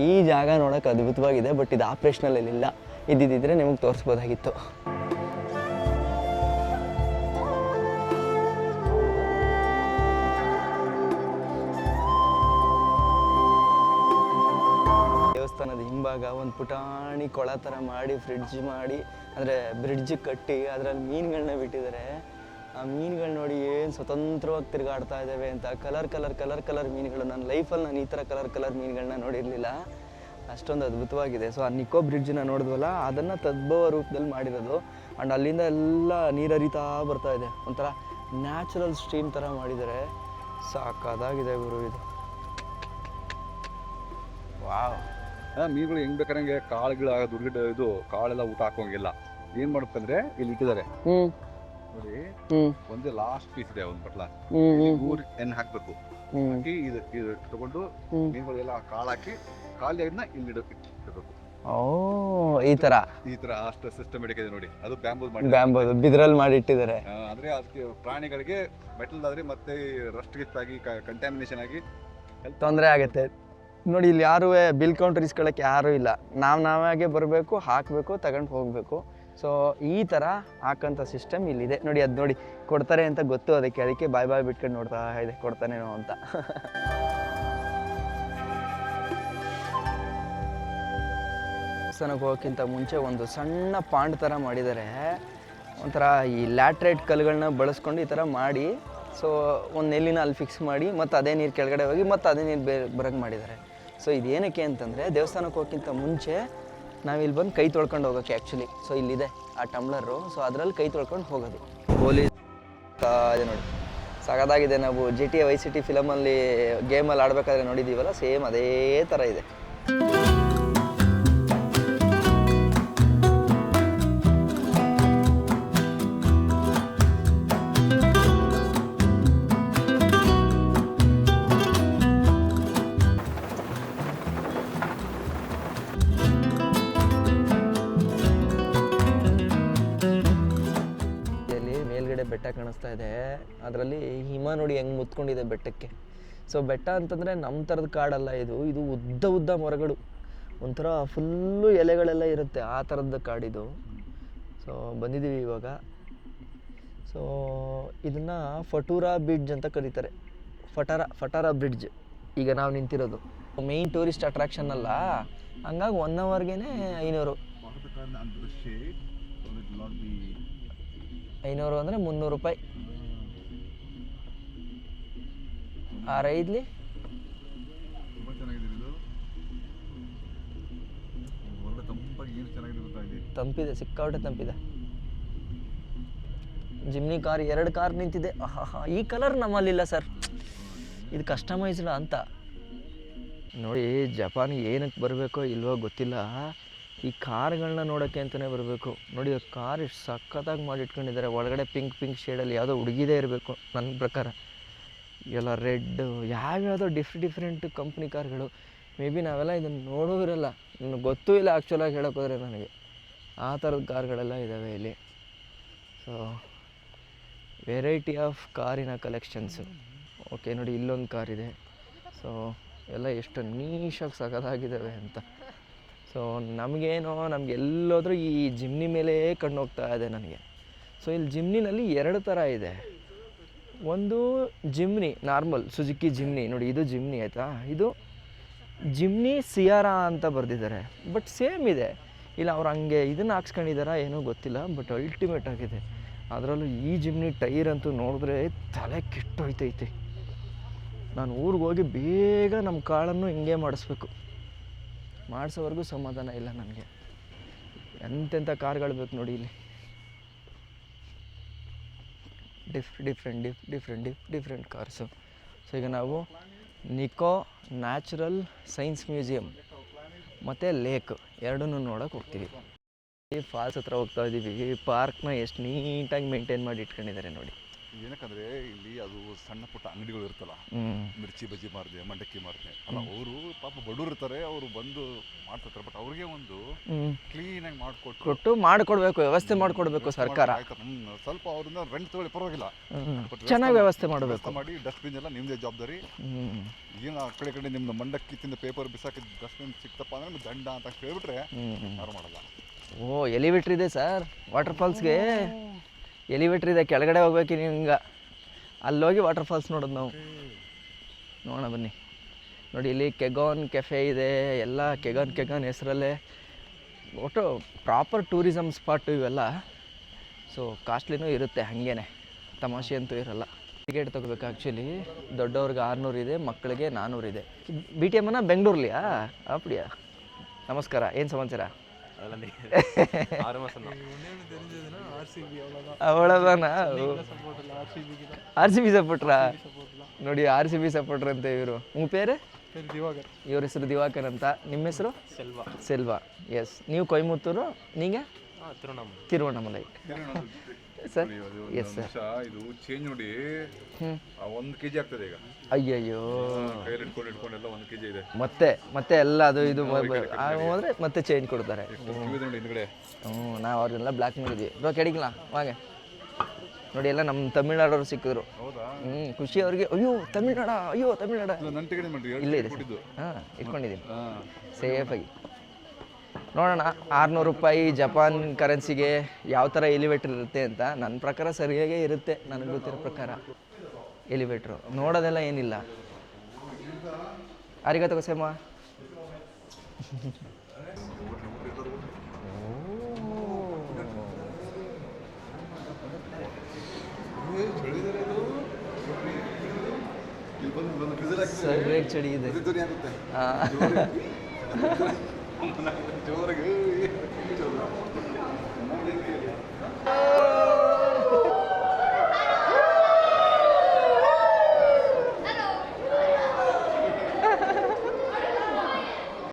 ಈ ಜಾಗ ನೋಡೋಕೆ ಅದ್ಭುತವಾಗಿದೆ. ಬಟ್ ಇದು ಆಪ್ರೇಷನಲ್ ಇಲ್ಲ, ಇದ್ದಿದ್ದರೆ ನಿಮಗೆ ತೋರಿಸ್ಬೋದಾಗಿತ್ತು. ದೇವಸ್ಥಾನದ ಹಿಂಭಾಗ ಒಂದು ಪುಟಾಣಿ ಕೊಳ ಥರ ಮಾಡಿ ಫ್ರಿಡ್ಜ್ ಮಾಡಿ ಅಂದರೆ ಬ್ರಿಡ್ಜ್ ಕಟ್ಟಿ ಅದರಲ್ಲಿ ಮೀನುಗಳನ್ನ ಬಿಟ್ಟಿದ್ದಾರೆ. ಆ ಮೀನುಗಳು ನೋಡಿ ಏನು ಸ್ವತಂತ್ರವಾಗಿ ತಿರುಗಾಡ್ತಾ ಇದ್ದಾವೆ ಅಂತ. ಕಲರ್ ಮೀನುಗಳು. ನನ್ನ ಲೈಫಲ್ಲಿ ನಾನು ಈ ಥರ ಕಲರ್ ಮೀನುಗಳನ್ನ ನೋಡಿರಲಿಲ್ಲ. ಅಷ್ಟೊಂದು ಅದ್ಭುತವಾಗಿದೆ. ಸೊ ಆ ನಿಕೋ ಬ್ರಿಡ್ಜನ್ನ ನೋಡಿದ್ವಲ್ಲ ಅದನ್ನು ತದ್ಭವ ರೂಪದಲ್ಲಿ ಮಾಡಿರೋದು. ಆ್ಯಂಡ್ ಅಲ್ಲಿಂದ ಎಲ್ಲ ನೀರು ಹರಿತಾ ಬರ್ತಾ ಇದೆ, ಒಂಥರ ನ್ಯಾಚುರಲ್ ಸ್ಟ್ರೀಮ್ ಥರ ಮಾಡಿದ್ದಾರೆ. ಸಾಕಾದಾಗಿದೆ ಗುರು ಇದು. ವಾವ್. ಮೀನುಗಳು ಹೆಂಗ್ ಬೇಕಾರಂಗೆ ಕಾಳುಗಳು ದುರ್ಗಡ್ಡ ಇದು ಕಾಳೆಲ್ಲ ಊಟ ಹಾಕೋಂಗಿಲ್ಲ. ಏನ್ ಮಾಡ್ಬೇಕಂದ್ರೆ ಇಲ್ಲಿ ಇಟ್ಟಿದ್ದಾರೆ ನೋಡಿ, ಒಂದೇ ಲಾಸ್ಟ್ ಪೀಸ್ ಇದೆ ಒಂದು ಪಟ್ಲ, ಎಣ್ಣೆ ಹಾಕ್ಬೇಕು. ಹಾಕಿ ಇದು ತಗೊಂಡು ಮೀನುಗಳೆಲ್ಲ ಕಾಳು ಹಾಕಿ ಖಾಲಿ ಅದನ್ನ ಇಲ್ಲಿ ಇಡಬೇಕು. ಓ ಈ ತರ ಅಷ್ಟು ಸಿಸ್ಟಮೆಟಿಕ್ ಇದೆ ನೋಡಿ. ಅದು ಬ್ಯಾಂಬೂ ಬಿದ್ರಲ್ಲಿ ಮಾಡಿ ಇಟ್ಟಿದ್ದಾರೆ. ಅಂದ್ರೆ ಅದಕ್ಕೆ ಪ್ರಾಣಿಗಳಿಗೆ ಮೆಟಲ್ ಆದ್ರೆ ಮತ್ತೆ ರಸ್ಟ್ ಆಗಿ ಕಂಟ್ಯಾಮಿನೇಷನ್ ಆಗಿ ತೊಂದರೆ ಆಗುತ್ತೆ ನೋಡಿ. ಇಲ್ಲಿ ಯಾರು ಬಿಲ್ ಕೌಂಟರ್ ಇಸ್ಕೊಳ್ಳೋಕ್ಕೆ ಯಾರೂ ಇಲ್ಲ. ನಾವಾಗೆ ಬರಬೇಕು, ಹಾಕಬೇಕು, ತಗೊಂಡು ಹೋಗಬೇಕು. ಸೊ ಈ ಥರ ಹಾಕೋಂಥ ಸಿಸ್ಟಮ್ ಇಲ್ಲಿದೆ ನೋಡಿ. ಅದು ನೋಡಿ ಕೊಡ್ತಾರೆ ಅಂತ ಗೊತ್ತು ಅದಕ್ಕೆ ಬಾಯ್ ಬಿಟ್ಕೊಂಡು ನೋಡ್ತಾ ಇದೆ ಕೊಡ್ತಾನೇನೋ ಅಂತ. ದೇವಸ್ಥಾನಕ್ಕೆ ಹೋಗೋಕ್ಕಿಂತ ಮುಂಚೆ ಒಂದು ಸಣ್ಣ ಪಾಂಡ್ ಥರ ಮಾಡಿದ್ದಾರೆ. ಒಂಥರ ಈ ಲ್ಯಾಟ್ರೈಟ್ ಕಲ್ಲುಗಳನ್ನ ಬಳಸ್ಕೊಂಡು ಈ ಥರ ಮಾಡಿ ಸೊ ಒಂದು ನೆಲ್ಲಿನ ಅಲ್ಲಿ ಫಿಕ್ಸ್ ಮಾಡಿ ಮತ್ತು ಅದೇ ನೀರು ಕೆಳಗಡೆ ಹೋಗಿ ಮತ್ತು ಅದೇ ನೀರು ಬರೋಕ್ಕೆ ಮಾಡಿದ್ದಾರೆ. ಸೊ ಇದೇನಕ್ಕೆ ಅಂತಂದರೆ ದೇವಸ್ಥಾನಕ್ಕೆ ಹೋಗೋಕ್ಕಿಂತ ಮುಂಚೆ ನಾವಿಲ್ಲಿ ಬಂದು ಕೈ ತೊಳ್ಕೊಂಡು ಹೋಗೋಕ್ಕೆ ಆ್ಯಕ್ಚುಲಿ. ಸೊ ಇಲ್ಲಿದೆ ಆ ಟಮ್ಲರು, ಸೊ ಅದರಲ್ಲಿ ಕೈ ತೊಳ್ಕೊಂಡು ಹೋಗೋದು. ಪೊಲೀಸ್ ಇದೆ ನೋಡಿ, ಸಗದಾಗಿದೆ. ನಾವು GTA Vice City ಫಿಲಮಲ್ಲಿ ಗೇಮಲ್ಲಿ ಆಡಬೇಕಾದ್ರೆ ನೋಡಿದ್ದೀವಲ್ಲ, ಸೇಮ್ ಅದೇ ಥರ ಇದೆ. ಬೆಟ್ಟ ಕಾಣಿಸ್ತಾ ಇದೆ, ಅದರಲ್ಲಿ ಹಿಮ ನೋಡಿ ಹೆಂಗೆ ಮುತ್ಕೊಂಡಿದೆ ಬೆಟ್ಟಕ್ಕೆ. ಸೊ ಬೆಟ್ಟ ಅಂತಂದರೆ ನಮ್ಮ ಥರದ ಕಾಡಲ್ಲ ಇದು ಉದ್ದ ಮರಗಳು, ಒಂಥರ ಫುಲ್ಲು ಎಲೆಗಳೆಲ್ಲ ಇರುತ್ತೆ, ಆ ಥರದ ಕಾಡಿದು. ಸೊ ಬಂದಿದ್ದೀವಿ ಇವಾಗ. ಸೊ ಇದನ್ನು ಫಟೂರಾ ಬ್ರಿಡ್ಜ್ ಅಂತ ಕರೀತಾರೆ. ಫಟಾರಾ ಬ್ರಿಡ್ಜ್ ಈಗ ನಾವು ನಿಂತಿರೋದು. ಮೇಯ್ನ್ ಟೂರಿಸ್ಟ್ ಅಟ್ರಾಕ್ಷನ್ ಅಲ್ಲ, ಹಂಗಾಗಿ 1 ಅವರ್ಗೆ 500. 500 ಅಂದರೆ 300 ರೂಪಾಯಿ. 6-5 ತಂಪಿದೆ, ಸಿಕ್ಕಾಪಟ್ಟೆ ತಂಪಿದೆ. ಜಿಮ್ನಿ ಕಾರ್ 2 ಕಾರ್ ನಿಂತಿದೆ. ಈ ಕಲರ್ ನಮ್ಮಲ್ಲಿಲ್ಲ ಸರ್, ಇದು ಕಸ್ಟಮೈಸ್ಡ್ ಅಂತ ನೋಡಿ. ಜಪಾನ್ಗೆ ಏನಕ್ಕೆ ಬರಬೇಕೋ ಇಲ್ವೋ ಗೊತ್ತಿಲ್ಲ, ಈ ಕಾರ್ಗಳನ್ನ ನೋಡೋಕ್ಕೆ ಅಂತಲೇ ಬರಬೇಕು ನೋಡಿ. ಕಾರ್ ಎಷ್ಟು ಸಖತ್ತಾಗಿ ಮಾಡಿಟ್ಕೊಂಡಿದ್ದಾರೆ. ಒಳಗಡೆ ಪಿಂಕ್ ಶೇಡಲ್ಲಿ ಯಾವುದೋ ಹುಡುಗಿದೇ ಇರಬೇಕು ನನ್ನ ಪ್ರಕಾರ. ಎಲ್ಲ ರೆಡ್, ಯಾವ್ಯಾವುದೋ ಡಿಫ್ರೆಂಟ್ ಕಂಪ್ನಿ ಕಾರ್ಗಳು. ಮೇ ಬಿ ನಾವೆಲ್ಲ ಇದನ್ನು ನೋಡೂ ಇರಲ್ಲ, ನನಗೆ ಗೊತ್ತೂ ಇಲ್ಲ ಆ್ಯಕ್ಚುಲಾಗಿ ಹೇಳೋಕ್ಕೋದ್ರೆ ನನಗೆ. ಆ ಥರದ ಕಾರ್ಗಳೆಲ್ಲ ಇದ್ದಾವೆ ಇಲ್ಲಿ. ಸೊ ವೆರೈಟಿ ಆಫ್ ಕಾರಿನ ಕಲೆಕ್ಷನ್ಸು. ಓಕೆ ನೋಡಿ, ಇಲ್ಲೊಂದು ಕಾರ್ ಇದೆ. ಸೊ ಎಲ್ಲ ಎಷ್ಟು ನೀಶಾಗಿ ಸಖತ್ತಾಗಿದ್ದಾವೆ ಅಂತ. ಸೊ ನಮಗೆ ಎಲ್ಲೋದ್ರೂ ಈ ಜಿಮ್ನಿ ಮೇಲೆ ಕಣ್ಣು ಹೋಗ್ತಾ ಇದೆ ನನಗೆ. ಸೊ ಇಲ್ಲಿ ಜಿಮ್ನಿನಲ್ಲಿ 2 ಥರ ಇದೆ. ಒಂದು ಜಿಮ್ನಿ ನಾರ್ಮಲ್ ಸುಜುಕಿ ಜಿಮ್ನಿ, ನೋಡಿ ಇದು ಜಿಮ್ನಿ ಆಯಿತಾ, ಇದು ಜಿಮ್ನಿ ಸಿಯಾರಾ ಅಂತ ಬರೆದಿದ್ದಾರೆ. ಬಟ್ ಸೇಮ್ ಇದೆ. ಇಲ್ಲ ಅವ್ರು ಹಂಗೆ ಇದನ್ನು ಹಾಕ್ಸ್ಕೊಂಡಿದ್ದಾರಾ ಏನೋ ಗೊತ್ತಿಲ್ಲ, ಬಟ್ ಅಲ್ಟಿಮೇಟ್ ಆಗಿದೆ. ಅದರಲ್ಲೂ ಈ ಜಿಮ್ನಿ ಟೈರ್ ಅಂತೂ ನೋಡಿದ್ರೆ ತಲೆ ಕೆಟ್ಟೋಯ್ತೈತೆ. ನಾನು ಊರಿಗೆ ಹೋಗಿ ಬೇಗ ನಮ್ಮ ಕಾಳನ್ನು ಹಿಂಗೆ ಮಾಡಿಸ್ಬೇಕು. ಮಾಡಿಸೋವರೆಗೂ ಸಮಾಧಾನ ಇಲ್ಲ ನನಗೆ. ಎಂತೆಂಥ ಕಾರ್ಗಳು ಬೇಕು ನೋಡಿ ಇಲ್ಲಿ. Different cars. ಸೊ ಈಗ ನಾವು ನಿಕೋ ನ್ಯಾಚುರಲ್ ಸೈನ್ಸ್ ಮ್ಯೂಸಿಯಂ ಮತ್ತು ಲೇಕ್ ಎರಡನ್ನೂ ನೋಡೋಕೆ ಹೋಗ್ತೀವಿ. ಈ ಫಾಲ್ಸ್ ಹತ್ರ ಹೋಗ್ತಾ ಇದ್ದೀವಿ. ಪಾರ್ಕ್ನ ಎಷ್ಟು ನೀಟಾಗಿ ಮೇಂಟೈನ್ ಮಾಡಿ ಇಟ್ಕೊಂಡಿದ್ದಾರೆ ನೋಡಿ. ಏನಕ್ಕಂದ್ರೆ ಇಲ್ಲಿ ಅದು ಸಣ್ಣ ಪುಟ್ಟ ಅಂಗಡಿಗಳು ಇರ್ತಲ್ಲ, ಮಿರ್ಚಿ ಬಜ್ಜಿ ಮಾರ್ದೆ, ಮಂಡಕ್ಕಿ ಮಾರ್ದೆ ಅಲ್ಲ, ಅವರು ಪಾಪ ಬಡವರು ಇರ್ತಾರೆ, ಅವರು ಬಂದು ಮಾಡ್ತಿರ್ತಾರೆ. ಬಟ್ ಅವ್ರಿಗೆ ಒಂದು ಕ್ಲೀನಾಗಿ ಮಾಡಿಕೊಟ್ಟು ಮಾಡಿಕೊಡ್ಬೇಕು, ವ್ಯವಸ್ಥೆ ಮಾಡಿಕೊಡ್ಬೇಕು ಸರ್ಕಾರ. ಸ್ವಲ್ಪ ಅವ್ರನ್ನ ರೆಂಟ್ ತಗೊಳ್ಳಿ ಪರವಾಗಿಲ್ಲ, ಚೆನ್ನಾಗಿ ವ್ಯವಸ್ಥೆ ಮಾಡಬೇಕು. ಮಾಡಿ ಡಸ್ಟ್ಬಿನ್ ಎಲ್ಲ ನಿಮ್ಮದೇ ಜವಾಬ್ದಾರಿ. ಏನು ಆ ಕಡೆ ನಿಮ್ದು ಮಂಡಕ್ಕಿ ತಿಂದ ಪೇಪರ್ ಬಿಸಾಕಿದ ಡಸ್ಟ್ಬಿನ್ ಸಿಕ್ತಪ್ಪ ಅಂದ್ರೆ ನಿಮ್ಗೆ ದಂಡ ಅಂತ ಹೇಳ್ಬಿಟ್ರೆ ಯಾರು ಮಾಡಲ್ಲ. ಓ ಎಲಿವೇಟ್ರ್ ಇದೆ ಸರ್, ವಾಟರ್ ಫಾಲ್ಸ್ಗೆ ಎಲಿವೇಟ್ರ್ ಇದೆ. ಕೆಳಗಡೆ ಹೋಗ್ಬೇಕು ನೀವು, ಹಿಂಗೆ ಅಲ್ಲೋಗಿ ವಾಟರ್ ಫಾಲ್ಸ್ ನೋಡೋದು ನಾವು. ನೋಡೋಣ ಬನ್ನಿ. ನೋಡಿ ಇಲ್ಲಿ ಕೆಗಾನ್ ಕೆಫೆ ಇದೆ, ಎಲ್ಲ ಕೆಗಾನ್ ಹೆಸರಲ್ಲೇ. ಒಟ್ಟು ಪ್ರಾಪರ್ ಟೂರಿಸಮ್ ಸ್ಪಾಟು ಇವೆಲ್ಲ. ಸೊ ಕಾಸ್ಟ್ಲಿನೂ ಇರುತ್ತೆ, ಹಾಗೇನೆ ತಮಾಷೆ ಅಂತೂ ಇರಲ್ಲ. ಟಿಕೆಟ್ ತೊಗೋಬೇಕು. ಆ್ಯಕ್ಚುಲಿ ದೊಡ್ಡವ್ರಿಗೆ 600 ಇದೆ, ಮಕ್ಕಳಿಗೆ 400 ಇದೆ. ಬಿ ಟಿ ಎಮ್ಮನ ಬೆಂಗಳೂರ್ಲಿಯಾ ಅಪ್ಪಡಿಯಾ? ನಮಸ್ಕಾರ, ಏನು ಸಮಾಚಾರ? ಅವಳದಾನ RCB ಸಪೋರ್ಟ್ರಾ? ನೋಡಿ RCB ಸಪೋರ್ಟ್ರ್ ಅಂತ ಇವರು. ಉಂಗ ಪೇರು? ಇವ್ರ ಹೆಸರು ದಿವಾಕರ್ ಅಂತ. ನಿಮ್ಮ ಹೆಸರು? ಸೆಲ್ವಾ. ಎಸ್. ನೀವು ಕೊಯಮತ್ತೂರು, ನೀಗೆ ತಿರುವಣ್ಣಾಮಲೈ. Sir yes sir. ಇದು ಚೇಂಜ್ ನೋಡಿ 1 kg ಆಗ್ತದೆ ಈಗ. ಅಯ್ಯಯ್ಯೋ, ಇಟ್ಕೊಂಡೆಲ್ಲ 1 kg ಇದೆ. ಮತ್ತೆ ಎಲ್ಲ ಅದು ಇದು ಹೋದ್ರೆ ಮತ್ತೆ ಚೇಂಜ್ ಕೊಡ್ತಾರೆ. ನಾವು ಅವ್ರಿಗೆಲ್ಲ ಬ್ಲಾಕ್ ಮಾಡಿದ್ವಿ. ಕೆಡಿಗಿಲ್ಲ ವಾಗೆ ನೋಡಿ, ಎಲ್ಲ ನಮ್ಮ ತಮಿಳ್ನಾಡವ್ರು ಸಿಕ್ಕಿದ್ರು. ಖುಷಿ ಅವ್ರಿಗೆ. ಅಯ್ಯೋ ತಮಿಳ್ನಾಡ, ಇಲ್ಲೇ ಇದೆ. ಹಾಂ ಇಟ್ಕೊಂಡಿದ್ದೀನಿ ಸೇಫಾಗಿ. ನೋಡೋಣ 600 ರೂಪಾಯಿ ಜಪಾನ್ ಕರೆನ್ಸಿಗೆ ಯಾವ ಥರ ಎಲಿವೇಟ್ರ್ ಇರುತ್ತೆ ಅಂತ. ನನ್ನ ಪ್ರಕಾರ ಸರಿಯಾಗೇ ಇರುತ್ತೆ, ನನಗೆ ಗೊತ್ತಿರೋ ಪ್ರಕಾರ ಎಲಿವೇಟ್ರು. ನೋಡೋದೆಲ್ಲ ಏನಿಲ್ಲ. ಅರಿಗತೋ ಸೇಮ. ಸರಿಯಾಗಿ ಚಳಿ ಇದೆ.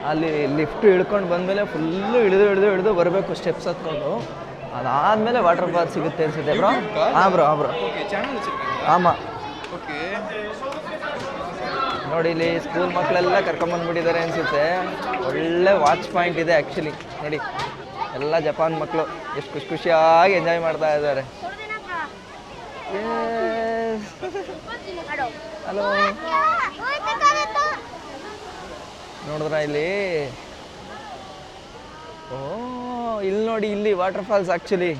ಅಲ್ಲಿ ಲಿಫ್ಟ್ ಇಳ್ಕೊಂಡು ಬಂದಮೇಲೆ ಫುಲ್ಲು ಇಳಿದು ಬರಬೇಕು ಸ್ಟೆಪ್ಸ್ ಹತ್ಕೊಂಡು. ಅದಾದಮೇಲೆ ವಾಟರ್ ಫಾಲ್ಸ್ ಸಿಗುತ್ತೆ ಅನ್ಸುತ್ತೆ ಬ್ರೋ. ಹಾಂ ಬ್ರೋ ಆಮಾಂ. ನೋಡಿ ಇಲ್ಲಿ ಸ್ಕೂಲ್ ಮಕ್ಕಳೆಲ್ಲ ಕರ್ಕೊಂಬಂದ್ಬಿಟ್ಟಿದ್ದಾರೆ ಅನಿಸುತ್ತೆ. ಒಳ್ಳೆ ವಾಚ್ ಪಾಯಿಂಟ್ ಇದೆ ಆ್ಯಕ್ಚುಲಿ. ನೋಡಿ ಎಲ್ಲ ಜಪಾನ್ ಮಕ್ಕಳು ಎಷ್ಟು ಖುಷಿಯಾಗಿ ಎಂಜಾಯ್ ಮಾಡ್ತಾ ಇದ್ದಾರೆ. ಹಲೋ, ನೋಡಿದ್ರ ಇಲ್ಲಿ? ಓ ಇಲ್ಲಿ ನೋಡಿ, ಇಲ್ಲಿ ವಾಟರ್ ಫಾಲ್ಸ್ ಆ್ಯಕ್ಚುಲಿ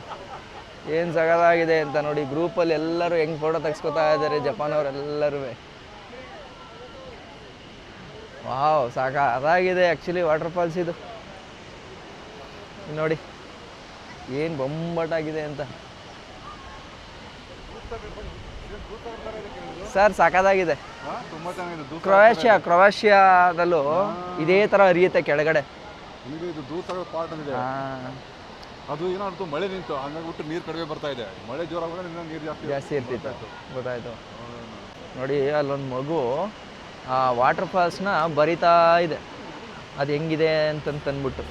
ಏನು ಸಗದಾಗಿದೆ ಅಂತ ನೋಡಿ. ಗ್ರೂಪಲ್ಲಿ ಎಲ್ಲರೂ ಹೆಂಗೆ ಫೋಟೋ ತೆಗೆಸ್ಕೊತಾ ಇದ್ದಾರೆ ಜಪಾನ್ ಅವರೆಲ್ಲರೂ. ವಾವ್ ಸಾಕಾಗಿದೆ ಆ್ಯಕ್ಚುಲಿ ವಾಟರ್ ಫಾಲ್ಸ್ ಇದು. ನೋಡಿ ಏನು ಬೊಂಬಾಟಾಗಿದೆ ಅಂತ ಸರ್. ಸಾಕಾಗಿದೆ. ಕ್ರೊವೇಷಿಯಾದಲ್ಲೂ ಇದೇ ಥರ ಹರಿಯುತ್ತೆ ಕೆಳಗಡೆ. ಅದು ಏನಾದ್ರು ಮಳೆ ನಿಂತು ಹಂಗಾಗ್ಬಿಟ್ಟು ನೀರು ಕಡಿಮೆ ಬರ್ತಾ ಇದೆ. ಮಳೆ ಜೋರಾಗ ನೀರು ಜಾಸ್ತಿ ಇರ್ತಿತ್ತು. ಗೊತ್ತಾಯ್ತು ನೋಡಿ, ಅಲ್ಲೊಂದು ಮಗು ಆ ವಾಟರ್ ಫಾಲ್ಸ್ನ ಬರಿತಾ ಇದೆ, ಅದು ಹೆಂಗಿದೆ ಅಂತಂದ್ಬಿಟ್ಟು.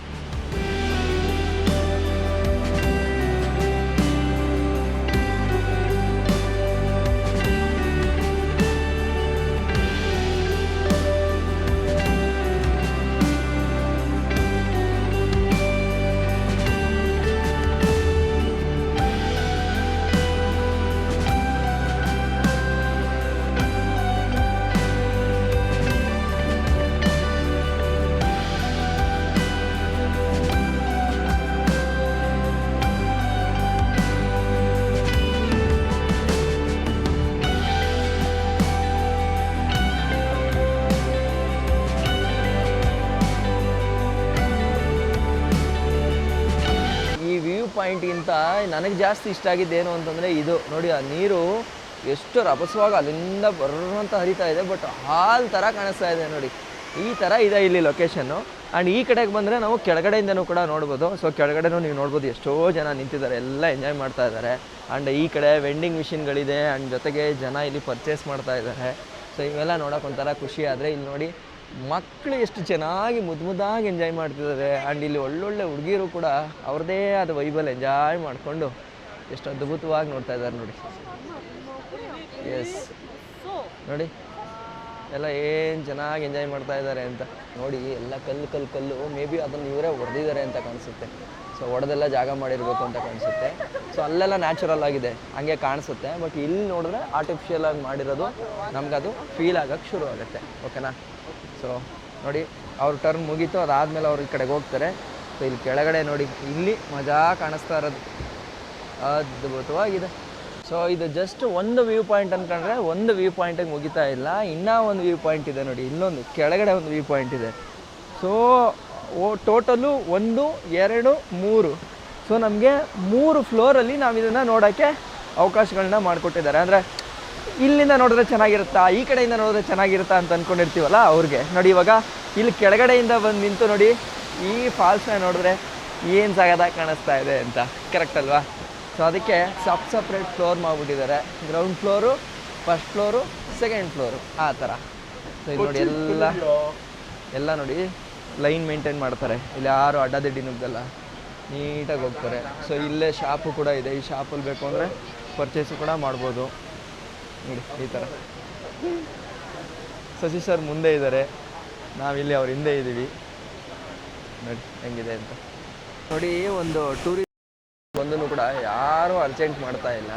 ಪಾಯಿಂಟ್ಗಿಂತ ನನಗೆ ಜಾಸ್ತಿ ಇಷ್ಟ ಆಗಿದ್ದೇನು ಅಂತಂದರೆ ಇದು ನೋಡಿ, ಆ ನೀರು ಎಷ್ಟು ರಭಸವಾಗಿ ಅಲ್ಲಿಂದ ಬರೋಂತ ಹರಿತಾ ಇದೆ, ಬಟ್ ಹಾಲ್ ಥರ ಕಾಣಿಸ್ತಾ ಇದೆ ನೋಡಿ. ಈ ಥರ ಇದೆ ಇಲ್ಲಿ ಲೊಕೇಶನ್ನು. ಆ್ಯಂಡ್ ಈ ಕಡೆಗೆ ಬಂದರೆ ನಾವು ಕೆಳಗಡೆಯಿಂದನೂ ಕೂಡ ನೋಡ್ಬೋದು. ಸೊ ಕೆಳಗಡೆನೂ ನೀವು ನೋಡ್ಬೋದು, ಎಷ್ಟೋ ಜನ ನಿಂತಿದ್ದಾರೆ, ಎಲ್ಲ ಎಂಜಾಯ್ ಮಾಡ್ತಾ ಇದ್ದಾರೆ. ಆ್ಯಂಡ್ ಈ ಕಡೆ ವೆಂಡಿಂಗ್ ಮಿಷಿನ್ಗಳಿದೆ, ಆ್ಯಂಡ್ ಜೊತೆಗೆ ಜನ ಇಲ್ಲಿ ಪರ್ಚೇಸ್ ಮಾಡ್ತಾ ಇದ್ದಾರೆ. ಸೊ ಇವೆಲ್ಲ ನೋಡೋಕೆ ಒಂಥರ ಖುಷಿ. ಆದರೆ ಇಲ್ಲಿ ನೋಡಿ ಮಕ್ಕಳು ಎಷ್ಟು ಚೆನ್ನಾಗಿ ಮುದ್ದಾಗಿ ಎಂಜಾಯ್ ಮಾಡ್ತಿದ್ದಾರೆ. ಆ್ಯಂಡ್ ಇಲ್ಲಿ ಒಳ್ಳೊಳ್ಳೆ ಹುಡುಗಿರು ಕೂಡ ಅವ್ರದ್ದೇ ಆದ ವೈಬಲ್ ಎಂಜಾಯ್ ಮಾಡಿಕೊಂಡು ಎಷ್ಟು ಅದ್ಭುತವಾಗಿ ನೋಡ್ತಾ ಇದ್ದಾರೆ ನೋಡಿ. ಎಸ್ ನೋಡಿ ಎಲ್ಲ ಏನು ಚೆನ್ನಾಗಿ ಎಂಜಾಯ್ ಮಾಡ್ತಾ ಇದ್ದಾರೆ ಅಂತ ನೋಡಿ. ಎಲ್ಲ ಕಲ್ಲು ಮೇ ಬಿ ಅದನ್ನು ಇವರೇ ಹೊಡೆದಿದ್ದಾರೆ ಅಂತ ಕಾಣಿಸುತ್ತೆ. ಸೊ ಹೊಡೆದೆಲ್ಲ ಜಾಗ ಮಾಡಿರಬೇಕು ಅಂತ ಕಾಣಿಸುತ್ತೆ. ಸೊ ಅಲ್ಲೆಲ್ಲ ನ್ಯಾಚುರಲ್ ಆಗಿದೆ, ಹಂಗೆ ಕಾಣಿಸುತ್ತೆ. ಬಟ್ ಇಲ್ಲಿ ನೋಡಿದ್ರೆ ಆರ್ಟಿಫಿಷಿಯಲ್ ಆಗಿ ಮಾಡಿರೋದು ನಮಗದು ಫೀಲ್ ಆಗೋಕ್ಕೆ ಶುರು ಆಗುತ್ತೆ. ಓಕೆನಾ? ಸೊ ನೋಡಿ ಅವ್ರ ಟರ್ನ್ ಮುಗೀತು, ಅದಾದಮೇಲೆ ಅವ್ರು ಈ ಕಡೆಗೆ ಹೋಗ್ತಾರೆ. ಸೊ ಇಲ್ಲಿ ಕೆಳಗಡೆ ನೋಡಿ, ಇಲ್ಲಿ ಮಜಾ ಕಾಣಿಸ್ತಾ ಇರೋದು ಅದ್ಭುತವಾಗಿದೆ. ಸೊ ಇದು ಜಸ್ಟ್ ಒಂದು ವ್ಯೂ ಪಾಯಿಂಟ್ ಅಂದ್ಕೊಂಡ್ರೆ ಒಂದು ವ್ಯೂ ಪಾಯಿಂಟಿಗೆ ಮುಗಿತಾ ಇಲ್ಲ, ಇನ್ನೂ ಒಂದು ವ್ಯೂ ಪಾಯಿಂಟ್ ಇದೆ ನೋಡಿ, ಇಲ್ಲೊಂದು ಕೆಳಗಡೆ ಒಂದು ವ್ಯೂ ಪಾಯಿಂಟ್ ಇದೆ. So total 1, 2, 3. ಸೊ ನಮಗೆ 3 ಫ್ಲೋರಲ್ಲಿ ನಾವು ಇದನ್ನು ನೋಡೋಕ್ಕೆ ಅವಕಾಶಗಳನ್ನ ಮಾಡಿಕೊಟ್ಟಿದ್ದಾರೆ. ಅಂದರೆ ಇಲ್ಲಿಂದ ನೋಡಿದ್ರೆ ಚೆನ್ನಾಗಿರುತ್ತಾ, ಈ ಕಡೆಯಿಂದ ನೋಡಿದ್ರೆ ಚೆನ್ನಾಗಿರುತ್ತಾ ಅಂತ ಅಂದ್ಕೊಂಡಿರ್ತೀವಲ್ಲ ಅವ್ರಿಗೆ ನೋಡಿ. ಇವಾಗ ಇಲ್ಲಿ ಕೆಳಗಡೆಯಿಂದ ಬಂದು ನಿಂತು ನೋಡಿ, ಈ ಫಾಲ್ಸ್ನ ನೋಡಿದ್ರೆ ಏನು ಸಗದಾಗಿ ಕಾಣಿಸ್ತಾ ಇದೆ ಅಂತ. ಕರೆಕ್ಟ್ ಅಲ್ವಾ? ಸೊ ಅದಕ್ಕೆ ಸಪ್ರೇಟ್ ಫ್ಲೋರ್ ಮಾಡಿಬಿಟ್ಟಿದ್ದಾರೆ. Ground floor, first floor, second floor, ಆ ಥರ. ಸೊ ಇಲ್ಲಿ ನೋಡಿ ಎಲ್ಲ ನೋಡಿ ಲೈನ್ ಮೇಂಟೈನ್ ಮಾಡ್ತಾರೆ. ಇಲ್ಲಿ ಯಾರು ಅಡ್ಡದಿಡ್ಡಿ ನುಗ್ಗಲ್ಲ, ನೀಟಾಗಿ ಹೋಗ್ತಾರೆ. ಸೊ ಇಲ್ಲೇ ಶಾಪು ಕೂಡ ಇದೆ. ಈ ಶಾಪಲ್ಲಿ ಬೇಕು ಅಂದರೆ ಪರ್ಚೇಸು ಕೂಡ ಮಾಡ್ಬೋದು ನೋಡಿ ಈ ಥರ. ಶಶಿ ಸರ್ ಮುಂದೆ ಇದ್ದಾರೆ, ನಾವಿಲ್ಲಿ ಅವ್ರ ಹಿಂದೆ ಇದ್ದೀವಿ ನೋಡಿ ಹೆಂಗಿದೆ ಅಂತ. ನೋಡಿ ಒಂದು ಟೂರಿಸ್ಟ್ ಒಂದೂ ಕೂಡ ಯಾರೂ ಅರ್ಜೆಂಟ್ ಮಾಡ್ತಾ ಇಲ್ಲ,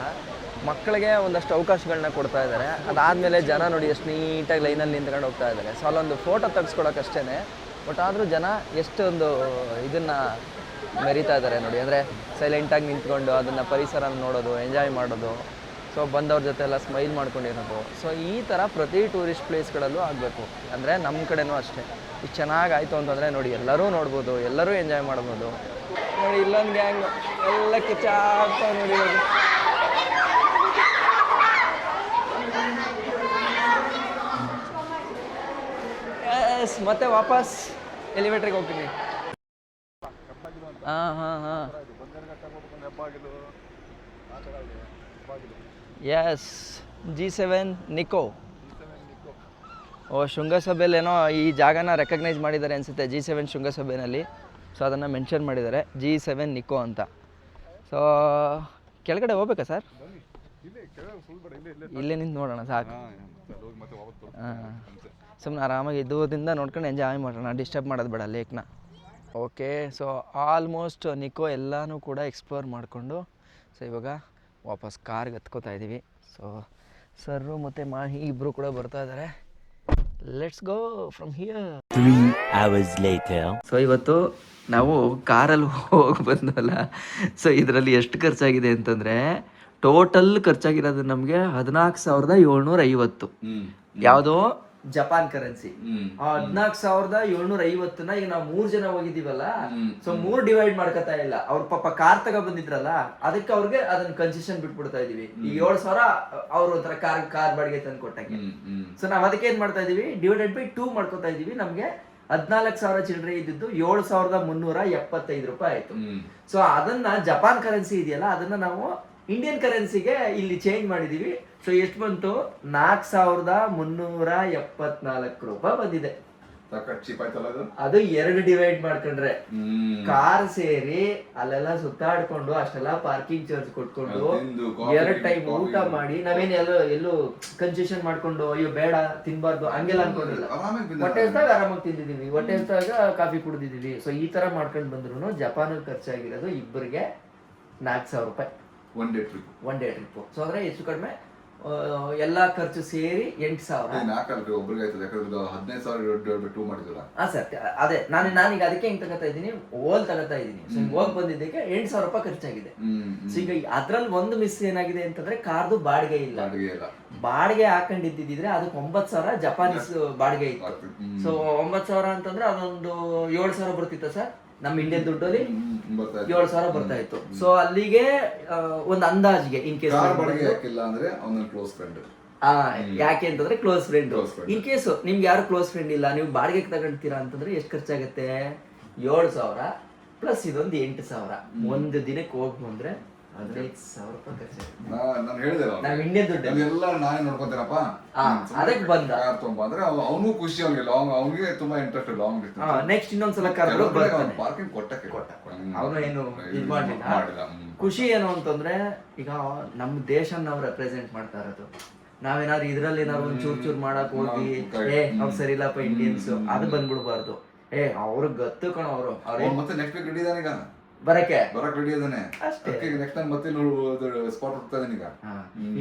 ಮಕ್ಕಳಿಗೆ ಒಂದಷ್ಟು ಅವಕಾಶಗಳನ್ನ ಕೊಡ್ತಾ ಇದ್ದಾರೆ. ಅದಾದಮೇಲೆ ಜನ ನೋಡಿ ಎಷ್ಟು ನೀಟಾಗಿ ಲೈನಲ್ಲಿ ನಿಂತ್ಕೊಂಡು ಹೋಗ್ತಾ ಇದ್ದಾರೆ. ಸೊ ಅಲ್ಲೊಂದು ಫೋಟೋ ತೆಗೆಸ್ಕೊಳಕ್ಕಷ್ಟೇ, ಬಟ್ ಆದರೂ ಜನ ಎಷ್ಟೊಂದು ಇದನ್ನು ಮೆರಿತಾ ಇದ್ದಾರೆ ನೋಡಿ. ಅಂದರೆ ಸೈಲೆಂಟಾಗಿ ನಿಂತ್ಕೊಂಡು ಅದನ್ನು ಪರಿಸರ ನೋಡೋದು, ಎಂಜಾಯ್ ಮಾಡೋದು, ಸೊ ಬಂದವ್ರ ಜೊತೆ ಎಲ್ಲ ಸ್ಮೈಲ್ ಮಾಡ್ಕೊಂಡಿರೋದು. ಸೊ ಈ ಥರ ಪ್ರತಿ ಟೂರಿಸ್ಟ್ ಪ್ಲೇಸ್ಗಳಲ್ಲೂ ಆಗಬೇಕು. ಅಂದರೆ ನಮ್ಮ ಕಡೆನೂ ಅಷ್ಟೇ. ಇಷ್ಟು ಚೆನ್ನಾಗಿ ಆಯಿತು ಅಂತಂದರೆ ನೋಡಿ ಎಲ್ಲರೂ ನೋಡ್ಬೋದು, ಎಲ್ಲರೂ ಎಂಜಾಯ್ ಮಾಡ್ಬೋದು. ನೋಡಿ ಇಲ್ಲೊಂದು ಗ್ಯಾಂಗ್ ಎಲ್ಲ ಕಿಚ್ಚಾಡ್ತಾ ನೋಡಿ. ಎಸ್ ಮತ್ತೆ ವಾಪಸ್ ಎಲಿವೇಟ್ರಿಗೆ ಹೋಗ್ತೀನಿ. ಹಾಂ ಎಸ್ G7 ನಿಕೋ. ಶೃಂಗಸಭೆಯಲ್ಲಿ ಏನೋ ಈ ಜಾಗನ ರೆಕಗ್ನೈಸ್ ಮಾಡಿದ್ದಾರೆ ಅನಿಸುತ್ತೆ, G7 ಶೃಂಗಸಭೆಯಲ್ಲಿ. ಸೊ ಅದನ್ನು ಮೆನ್ಷನ್ ಮಾಡಿದ್ದಾರೆ G7 ನಿಕೋ ಅಂತ. ಸೊ ಕೆಳಗಡೆ ಹೋಗ್ಬೇಕಾ ಸರ್? ಇಲ್ಲೇ ನಿಂತು ನೋಡೋಣ ಸಾಕು. ಹಾಂ ಸುಮ್ಮನೆ ಆರಾಮಾಗಿ ಇದ್ದುದಿಂದ ನೋಡ್ಕೊಂಡು ಎಂಜಾಯ್ ಮಾಡೋಣ, ಡಿಸ್ಟರ್ಬ್ ಮಾಡೋದು ಬೇಡ ಲೇಕ್ನ. ಓಕೆ, ಸೊ ಆಲ್ಮೋಸ್ಟ್ ನಿಕೋ ಎಲ್ಲನೂ ಕೂಡ ಎಕ್ಸ್ಪ್ಲೋರ್ ಮಾಡಿಕೊಂಡು ಸೊ ಇವಾಗ ವಾಪಸ್ ಕಾರ್ಗೆ ಹತ್ಕೋತಾ ಇದ್ದೀವಿ. ಸೊ ಸರ್ರು ಮತ್ತು ಮಾಹಿ ಇಬ್ಬರು ಕೂಡ ಬರ್ತಾ ಇದ್ದಾರೆ. Let's go from here. 3 hours later. So ಇವತ್ತು ನಾವು ಕಾರಲ್ಲಿ ಹೋಗಿ ಬಂದವಲ್ಲ. ಸೊ ಇದರಲ್ಲಿ ಎಷ್ಟು ಖರ್ಚಾಗಿದೆ ಅಂತಂದರೆ ಟೋಟಲ್ ಖರ್ಚಾಗಿರೋದು ನಮಗೆ 14,750. ಯಾವುದೋ ಜಪಾನ್ ಕರೆನ್ಸಿ. 14,750 ಈಗ ನಾವು 3 ಜನ ಹೋಗಿದ್ದೀವಲ್ಲ, ಸೊ 3 ಡಿವೈಡ್ ಮಾಡ್ಕೊತಾ ಇಲ್ಲ. ಅವ್ರ ಪಾಪ ಕಾರ್ ತಗೋ ಬಂದಿದ್ರಲ್ಲ, ಅದಕ್ಕೆ ಅವ್ರಿಗೆ ಅದನ್ನ ಕನ್ಸೆಷನ್ ಬಿಟ್ಬಿಡ್ತಾ ಇದೀವಿ. ಈ 7,000 ಅವ್ರ ಒಂಥರ ಕಾರ್ ಬಾಡಿಗೆ ತಂದು ಕೊಟ್ಟಂಗೆ. ಸೊ ನಾವ್ ಅದಕ್ಕೆ ಏನ್ ಮಾಡ್ತಾ ಇದೀವಿ, ಡಿವೈಡೆಡ್ ಬೈ 2 ಮಾಡ್ಕೊತಾ ಇದೀವಿ. ನಮ್ಗೆ 14,000 ಚಿಲ್ಲರೆ ಇದ್ದಿದ್ದು 7,375 ರೂಪಾಯಿ ಆಯ್ತು. ಸೊ ಅದನ್ನ ಜಪಾನ್ ಕರೆನ್ಸಿ ಇದೆಯಲ್ಲ, ಅದನ್ನ ನಾವು ಇಂಡಿಯನ್ ಕರೆನ್ಸಿಗೆ ಇಲ್ಲಿ ಚೇಂಜ್ ಮಾಡಿದೀವಿ. ಸೊ ಎಷ್ಟು ಬಂತು? 4,374 ರೂಪಾಯಿ ಬಂದಿದೆ. ಅದು 2 ಡಿವೈಡ್ ಮಾಡ್ಕೊಂಡ್ರೆ, ಕಾರ್ ಸೇರಿ ಅಲ್ಲೆಲ್ಲ ಸುತ್ತಾಡ್ಕೊಂಡು ಅಷ್ಟೆಲ್ಲ ಪಾರ್ಕಿಂಗ್ ಚಾರ್ಜ್ ಕೊಟ್ಕೊಂಡು 2 ಟೈಮ್ ಊಟ ಮಾಡಿ, ನಾವೇನು ಎಲ್ಲೂ ಕನ್ಸೆಷನ್ ಮಾಡ್ಕೊಂಡು ಅಯ್ಯೋ ಬೇಡ ತಿನ್ಬಾರ್ದು ಹಂಗೆಲ್ಲ ಅನ್ಕೊಂಡಿಲ್ಲ. ಹೊಟ್ಟೆ ಹಸ್ದಾಗ ಆರಾಮಾಗಿ ತಿಂದಿದೀವಿ, ಹೊಟ್ಟೆ ಹಸ್ದಾಗ ಕಾಫಿ ಕುಡಿದಿದೀವಿ. ಸೊ ಈ ತರ ಮಾಡ್ಕೊಂಡು ಬಂದ್ರು ಜಪಾನಲ್ಲಿ ಖರ್ಚಾಗಿರೋದು ಇಬ್ಬರಿಗೆ 4,000 ರೂಪಾಯಿ ಒನ್ ಡೇ ಟ್ರಿಪ್. ಸೊ ಅಂದ್ರೆ ಹೆಚ್ಚು ಕಡಿಮೆ ಎಲ್ಲಾ ಖರ್ಚು ಸೇರಿ 8,000. ಒಬ್ಬರಿಗೆ 15,000 ಹಾ ಸರ್, ಅದೇ ನಾನೀಗ ಅದಕ್ಕೆ ಹೆಂಗ್ ತಗೋತಾ ಇದ್ದೀನಿ, ಓಲ್ ತಗೋತಾ ಇದ್ದೀನಿ. ಸೊ ಹೋಗಿ ಬಂದಿದ್ದಕ್ಕೆ 8,000 ರೂಪಾಯಿ ಖರ್ಚಾಗಿದೆ. ಸೊ ಈಗ ಅದ್ರಲ್ಲಿ ಒಂದು ಮಿಸ್ ಏನಾಗಿದೆ ಅಂತಂದ್ರೆ ಕಾರ್ದು ಬಾಡಿಗೆ ಇಲ್ಲ. ಬಾಡಿಗೆ ಹಾಕೊಂಡಿದ್ದಿದ್ರೆ ಅದಕ್ಕೆ 9,000 ಜಪಾನೀಸ್ ಬಾಡಿಗೆ ಇತ್ತು. ಸೊ 9,000 ಅಂತಂದ್ರೆ ಅದೊಂದು 7,000 ಬರ್ತಿತ್ತ ಸರ್. ನಮ್ಮ ಇಂಡಿಯನ್ ದುಡ್ಡಲ್ಲಿ ಬರ್ತಾ ಇತ್ತು. 7,000 ಬರ್ತಾ ಇತ್ತು. ಸೊ ಅಲ್ಲಿಗೆ ಒಂದು ಅಂದಾಜಿಗೆ ಇನ್ ಕೇಸ್ ಕಾರ್ ಬಾಡಿಗೆ ಹಾಕಿಲ್ಲ ಅಂದ್ರೆ ಅವನ ಕ್ಲೋಸ್ ಫ್ರೆಂಡ್. ಯಾಕೆ ಅಂತಂದ್ರೆ close friend. Close friend. In case ನಿಮ್ಗೆ ಯಾರು ಕ್ಲೋಸ್ ಫ್ರೆಂಡ್ ಇಲ್ಲ, ನೀವು ಬಾಡಿಗೆ ತಗೊಂತೀರಾ ಅಂತಂದ್ರೆ ಎಷ್ಟು ಖರ್ಚಾಗತ್ತೆ? 7,000 ಪ್ಲಸ್ ಇದೊಂದು 8,000. ಒಂದು ದಿನಕ್ಕೆ ಹೋಗಿ ಬಂದ್ರೆ 15,000 ರೂಪಾಯಿ ಖರ್ಚಾಗುತ್ತೆ. ನಾನು ಹೇಳಿದೆ ನಾವ್ ಇಂಡಿಯನ್ ದುಡ್ಡು ಎಲ್ಲ ನಾನೇ ನೋಡ್ಕೊತೇನಪ್ಪ, ಅದಕ್ಕೆ ಬಂದ ಕಾರ್ ತೊಗೊಂಬ ಅಂದ್ರೆ ಅವನು ಖುಷಿ. ಅವ್ನಿಗೆ ಲಾಂಗ್, ಅವ್ನಿಗೆ ತುಂಬಾ ಇಂಟ್ರೆಸ್ಟ್ ಲಾಂಗ್ ಡಿಸ್ಟೆನ್ಸ್. ನೆಕ್ಸ್ಟ್ ಇನ್ನೊಂದ್ಸಲ ಕಾರ್ ಬರ್ತಾನೆ. ಪಾರ್ಕಿಂಗ್ ಕೊಟ್ಟ ಅವನು ಏನು ಇದು ಮಾಡಿಲ್ಲ. ಖುಷಿ ಏನು ಅಂತಂದ್ರೆ ಈಗ ನಮ್ಮ ದೇಶ ನಾವು ರೆಪ್ರೆಸೆಂಟ್ ಮಾಡ್ತಾ ಇರೋದು. ನಾವೇನಾದ್ರು ಇದ್ರಲ್ಲಿ ಏನಾದ್ರು ಒಂದ್ ಚೂರ್ ಮಾಡಕ್ ಹೋಗಿ ಅವ್ರು ಸರಿ ಇಲ್ಲಪ್ಪ ಇಂಡಿಯನ್ಸ್ ಅದು ಬಂದ್ಬಿಡ್ಬಾರ್ದು. ಅವ್ರಿಗೆ ಗೊತ್ತು ಕಣ ಅವರು ಮತ್ತೆ ನೆಕ್ಸ್ಟ್ ವೀಕ್ ರೆಡಿ ಇದಾನೆ ಈಗ ಬರಕ್ಕೆ ರೆಡಿ ಇದಾನೆ ಅಷ್ಟೇ. ನೆಕ್ಸ್ಟ್ ಟೈಮ್ ಮತ್ತೆ ಸ್ಪಾಟ್ ಹೋಗ್ತಾ ಇದ್ದಾನೆ ಈಗ.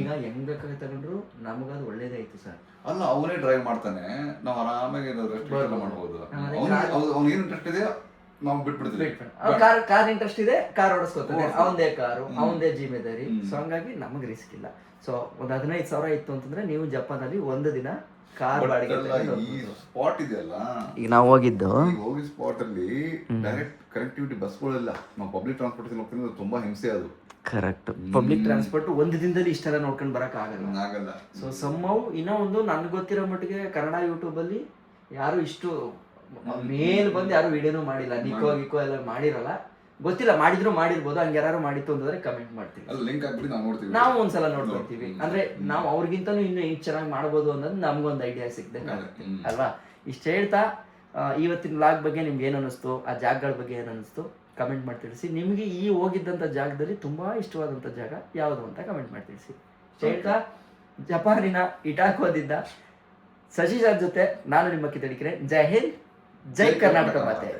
ಈಗ ಹೆಂಗ್ ಬೇಕಾಗಿ ತಗೊಂಡ್ರು ನಮಗದು ಒಳ್ಳೇದೇ ಆಯ್ತು ಸರ್. ಅಲ್ಲ ಅವನೇ ಡ್ರೈವ್ ಮಾಡ್ತಾನೆ, ನಾವು ಆರಾಮಾಗಿ ಮಾಡ್ಬೋದು. ಅವ್ನಿಗೆ ಏನ್ ಇಂಟ್ರೆಸ್ಟ್ ಇದೆ ನಾವು ಬಿಟ್ಬಿಡ್ತೀವಿ. ಕಾರ್ ಇಂಟ್ರೆಸ್ಟ್ ಇದೆ, ಕಾರ್ ಓಡಿಸ್ಕೊತಾನೆ, ಅವಂದೇ ಕಾರು, ಅವಂದೇ ಜಿಮ್ಮೆದಾರಿ. ಸೊ ಹಂಗಾಗಿ ನಮಗ್ ರಿಸ್ಕ್ ಇಲ್ಲ. ಸೊ ಒಂದ್ 15,000 ಇತ್ತು ಅಂತಂದ್ರೆ ನೀವು ಜಪಾನಲ್ಲಿ ಒಂದು ದಿನ ಕಾರ್ ಬಾಡಿಗೆ. ಈ ಸ್ಪಾಟ್ ಇದೆಯಲ್ಲ, ಈಗ ನಾವು ಹೋಗಿದ್ದು ಹೋಗಿ ಸ್ಪಾಟ್ ಅಲ್ಲಿ ಡೈರೆಕ್ಟ್ ಕನೆಕ್ಟಿವಿಟಿ ಬಸ್ಗಳಿಲ್ಲ. ನಾವು ಪಬ್ಲಿಕ್ ಟ್ರಾನ್ಸ್ಪೋರ್ಟೇಷನ್ ಹೋಗ್ತಿದ್ರೆ ತುಂಬಾ ಹಿಂಸೆ ಅದು. ಕರೆಕ್ಟ್. ಪಬ್ಲಿಕ್ ಟ್ರಾನ್ಸ್ಪೋರ್ಟ್ ಒಂದು ದಿನದಲ್ಲಿ ಇಷ್ಟೆಲ್ಲ ನೋಡ್ಕೊಂಡು ಬರಕ್ ಆಗಲ್ಲ. ಸೊ ಸಮ್ಮವು ಇನ್ನೂ ಒಂದು ನನ್ಗೆ ಗೊತ್ತಿರೋ ಮಟ್ಟಿಗೆ ಕನ್ನಡ ಯೂಟ್ಯೂಬ್ ಅಲ್ಲಿ ಯಾರು ಇಷ್ಟು ಮೇಲ್ ಬಂದು ಯಾರು ವಿಡಿಯೋನು ಮಾಡಿಲ್ಲ. ನಿಕೋ ಎಲ್ಲ ಮಾಡಿರಲ್ಲ, ಗೊತ್ತಿಲ್ಲ. ಮಾಡಿದ್ರು ಮಾಡಿರ್ಬೋದು. ಹಂಗೆ ಯಾರು ಮಾಡಿತ್ತು ಅಂತಂದ್ರೆ ಕಮೆಂಟ್ ಮಾಡ್ತೀವಿ, ಲಿಂಕ್ ಹಾಕ್ಬಿಟ್ಟು ನಾವು ನೋಡ್ತೀವಿ. ನಾವು ಒಂದ್ಸಲ ನೋಡ್ಕೊಳ್ತೀವಿ. ಅಂದ್ರೆ ನಾವು ಅವ್ರಿಗಿಂತನೂ ಇನ್ನು ಹೆಂಗ್ ಚೆನ್ನಾಗಿ ಮಾಡ್ಬೋದು ಅನ್ನೋದು ನಮ್ಗೊಂದು ಐಡಿಯಾ ಸಿಗ್ಬೇಕಾಗುತ್ತೆ ಅಲ್ವಾ. ಇಷ್ಟು ಹೇಳ್ತಾ ಇವತ್ತಿನ ವ್ಲಾಗ್ ಬಗ್ಗೆ ನಿಮ್ಗೆ ಏನು ಅನ್ನಿಸ್ತು, ಆ ಜಾಗಗಳ ಬಗ್ಗೆ ಏನು ಅನ್ನಿಸ್ತು ಕಮೆಂಟ್ ಮಾಡಿ ತಿಳಿಸಿ. ನಿಮಗೆ ಈ ಹೋಗಿದ್ದಂಥ ಜಾಗದಲ್ಲಿ ತುಂಬಾ ಇಷ್ಟವಾದಂಥ ಜಾಗ ಯಾವುದು ಅಂತ ಕಮೆಂಟ್ ಮಾಡಿ ತಿಳಿಸಿ. ಹೇಳ್ತಾ ಜಪಾನಿನ ಇಟಾಕೋದಿಂದ ಶಶಿ ಸರ್ ಜೊತೆ ನಾನು ನಿಮ್ಮ ಕಿತ್ತಡಿಕೆ. ಜೈ ಹಿಂದ್, ಜೈ ಕರ್ನಾಟಕ ಮಾತೆ.